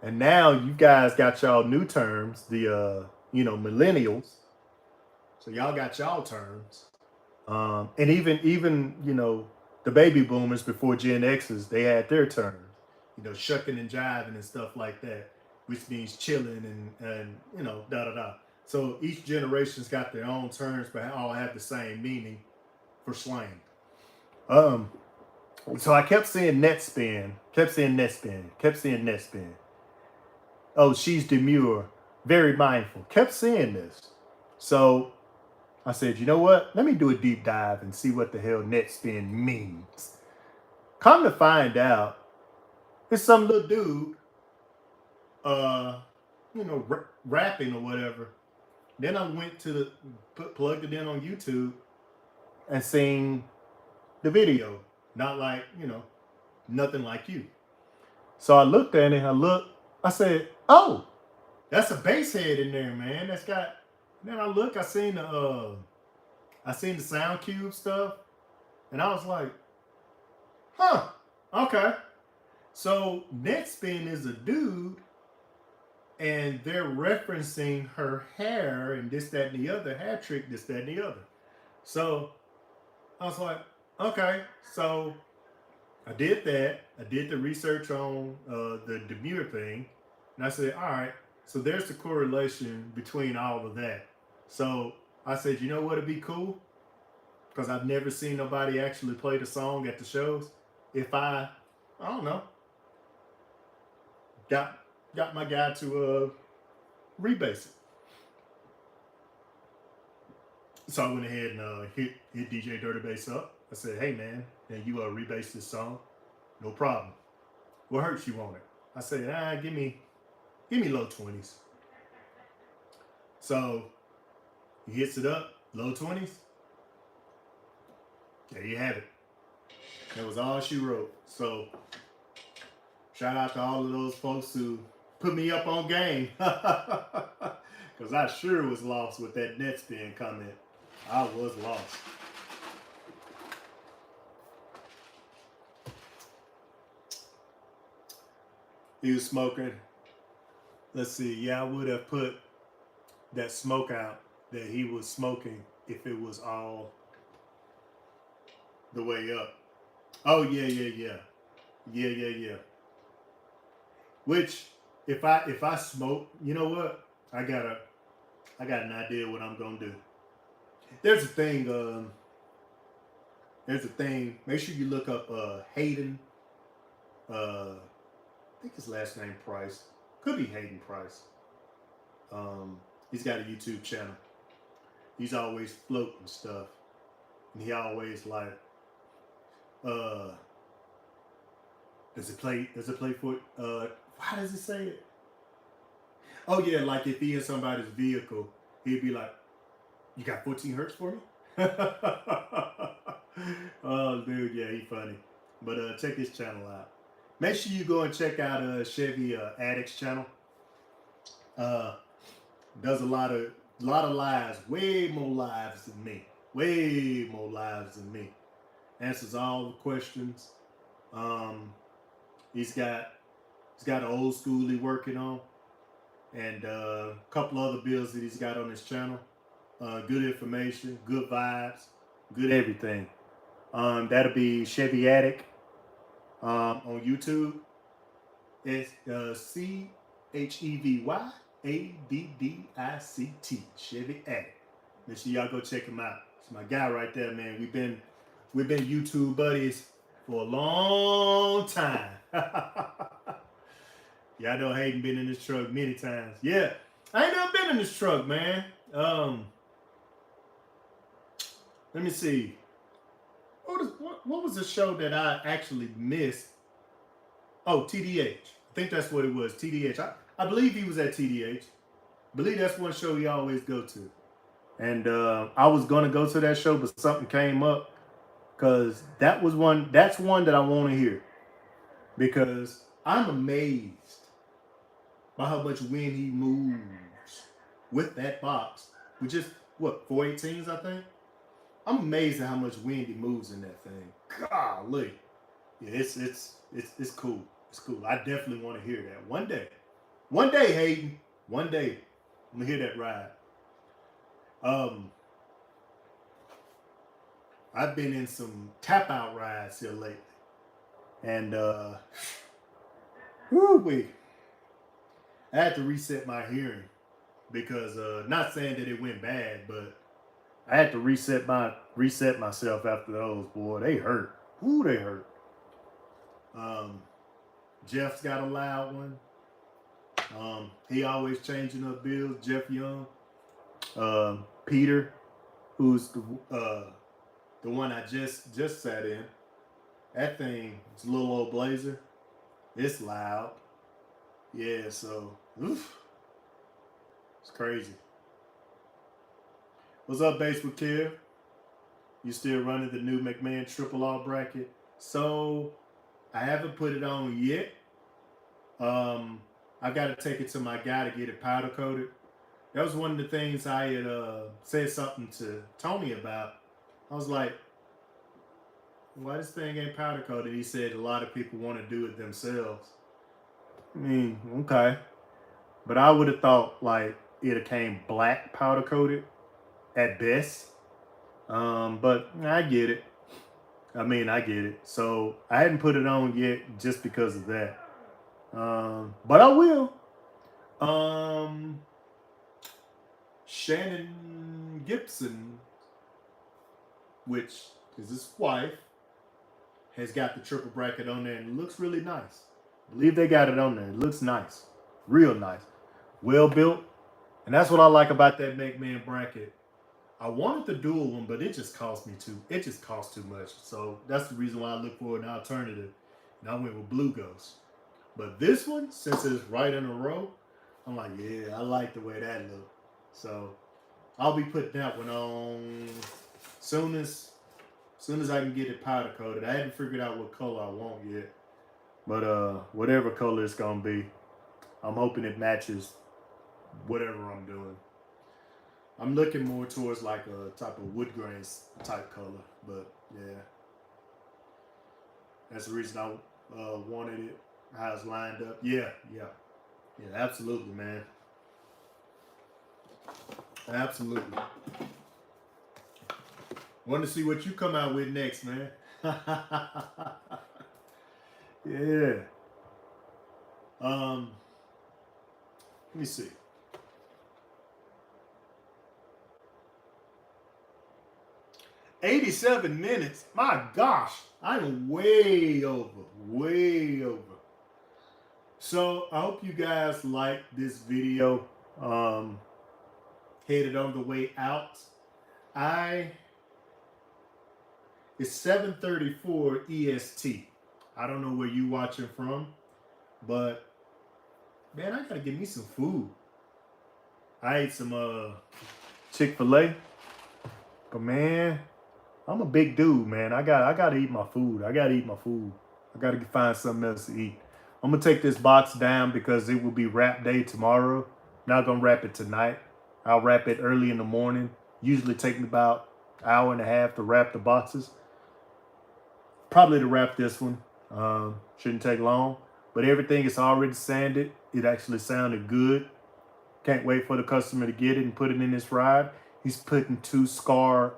and now you guys got y'all new terms, the millennials. So y'all got y'all terms, and even the baby boomers before Gen X's, they had their terms, shucking and jiving and stuff like that, which means chilling and da da da. So each generation's got their own terms, but all have the same meaning for slang. So I kept seeing net spin, kept seeing net spin, kept seeing net spin. Oh, she's demure, very mindful. Kept seeing this. So I said, you know what? Let me do a deep dive and see what the hell net spin means. Come to find out, it's some little dude, rapping or whatever. Then I went to plugged it in on YouTube and seen the video. Not like, Nothing Like You. So I looked at it. I said, "Oh, that's a bass head in there, man. That's got." Then I look. I seen the sound cube stuff, and I was like, "Huh, okay." So Netspin is a dude, and they're referencing her hair and this, that, and the other hair trick, this, that, and the other. So I was like, okay. So I did that. I did the research on the Demure thing, and I said, all right. So there's the correlation between all of that. So I said, you know what would be cool? Because I've never seen nobody actually play the song at the shows. If I don't know, got got my guy to rebase it. So I went ahead and hit DJ Dirty Bass up. I said, hey man, can you rebase this song? No problem. What hurts you on it? I said, give me low 20s. So he hits it up, low 20s. There you have it. That was all she wrote. So shout out to all of those folks who put me up on game. Because I sure was lost with that Netspin comment. I was lost. He was smoking. Let's see. Yeah, I would have put that smoke out that he was smoking if it was all the way up. Oh yeah. Which if I smoke, you know what? I got an idea what I'm gonna do. There's a thing. Make sure you look up Hayden. I think his last name Price. Could be Hayden Price. He's got a YouTube channel. He's always floating stuff, and he always like, does it play for? How does it say it? Oh yeah, like if he in somebody's vehicle, he'd be like, "You got 14 hertz for me?" Oh dude, yeah, he funny. But check his channel out. Make sure you go and check out Chevy Addict's channel. Does a lot of lives, way more lives than me. Way more lives than me. Answers all the questions. He's got an old school he working on, and a couple other builds that he's got on his channel. Good information, good vibes, good everything. That'll be Chevy Addict on YouTube. It's CHEVYADDICT, Chevy Addict. Make sure y'all go check him out. It's my guy right there, man. We've been YouTube buddies for a long time. Y'all know Hayden been in this truck many times. Yeah, I ain't never been in this truck, man. Let me see. What was the show that I actually missed? Oh, TDH. I think that's what it was. TDH. I believe he was at TDH. I believe that's one show he always go to. And I was gonna go to that show, but something came up. Cause that's one that I want to hear. Because I'm amazed by how much wind he moves with that box. With just what, 418s, I think? I'm amazed at how much wind he moves in that thing. Golly. Yeah, it's cool. It's cool. I definitely want to hear that. One day, Hayden. One day, I'm gonna hear that ride. I've been in some tap out rides here lately. And woo-wee. I had to reset my hearing because not saying that it went bad, but I had to reset myself after those. Boy, they hurt. Ooh, they hurt. Jeff's got a loud one. He always changing up builds. Jeff Young. Peter, who's the one I just sat in. That thing, it's a little old Blazer. It's loud. Yeah, so oof. It's crazy. What's up, Bass with Kev? You still running the new McMahon Triple R bracket? So I haven't put it on yet. I got to take it to my guy to get it powder coated. That was one of the things I had said something to Tony about. I was like, why this thing ain't powder coated? He said a lot of people want to do it themselves. I mean, okay. But I would have thought like it came black powder coated at best. But I get it. I get it. So I hadn't put it on yet just because of that. But I will. Um, Shannon Gibson, which is his wife, has got the triple bracket on there and it looks really nice. I believe they got it on there. It looks nice. Real nice. Well built. And that's what I like about that McMahon bracket. I wanted the dual one, but it just cost too much. So that's the reason why I look for an alternative. And I went with Blue Ghost. But this one, since it's right in a row, I'm like, yeah, I like the way that looks. So I'll be putting that one on soon as I can get it powder coated. I haven't figured out what color I want yet. But whatever color it's gonna be, I'm hoping it matches whatever I'm doing. I'm looking more towards like a type of wood grains type color, but yeah. That's the reason I wanted it, how it's lined up. Yeah, absolutely, man. Absolutely. Want to see what you come out with next, man. Yeah. Let me see. $87 minutes. My gosh, I am way over. So I hope you guys like this video. Headed on the way out. It's 7:34 EST. I don't know where you watching from, but man, I gotta get me some food. I ate some Chick-fil-A, but man, I'm a big dude, man. I gotta eat my food. I gotta find something else to eat. I'm gonna take this box down because it will be wrap day tomorrow. Not gonna wrap it tonight. I'll wrap it early in the morning. Usually take me about an hour and a half to wrap the boxes. Probably to wrap this one. Shouldn't take long. But everything is already sanded. It actually sounded good. Can't wait for the customer to get it and put it in his ride. He's putting 2 Scar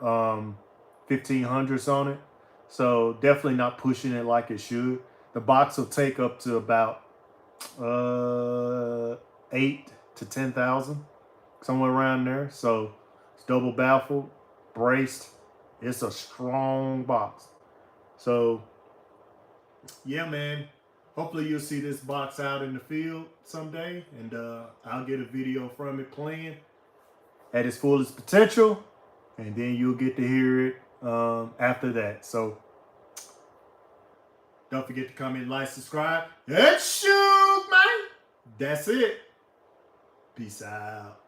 1500s on it. So definitely not pushing it like it should. The box will take up to about 8 to 10,000. Somewhere around there. So it's double baffled, braced. It's a strong box. So yeah, man. Hopefully you'll see this box out in the field someday, and I'll get a video from it playing at its fullest potential, and then you'll get to hear it after that. So don't forget to comment, like, subscribe, and shoot, man. That's it. Peace out.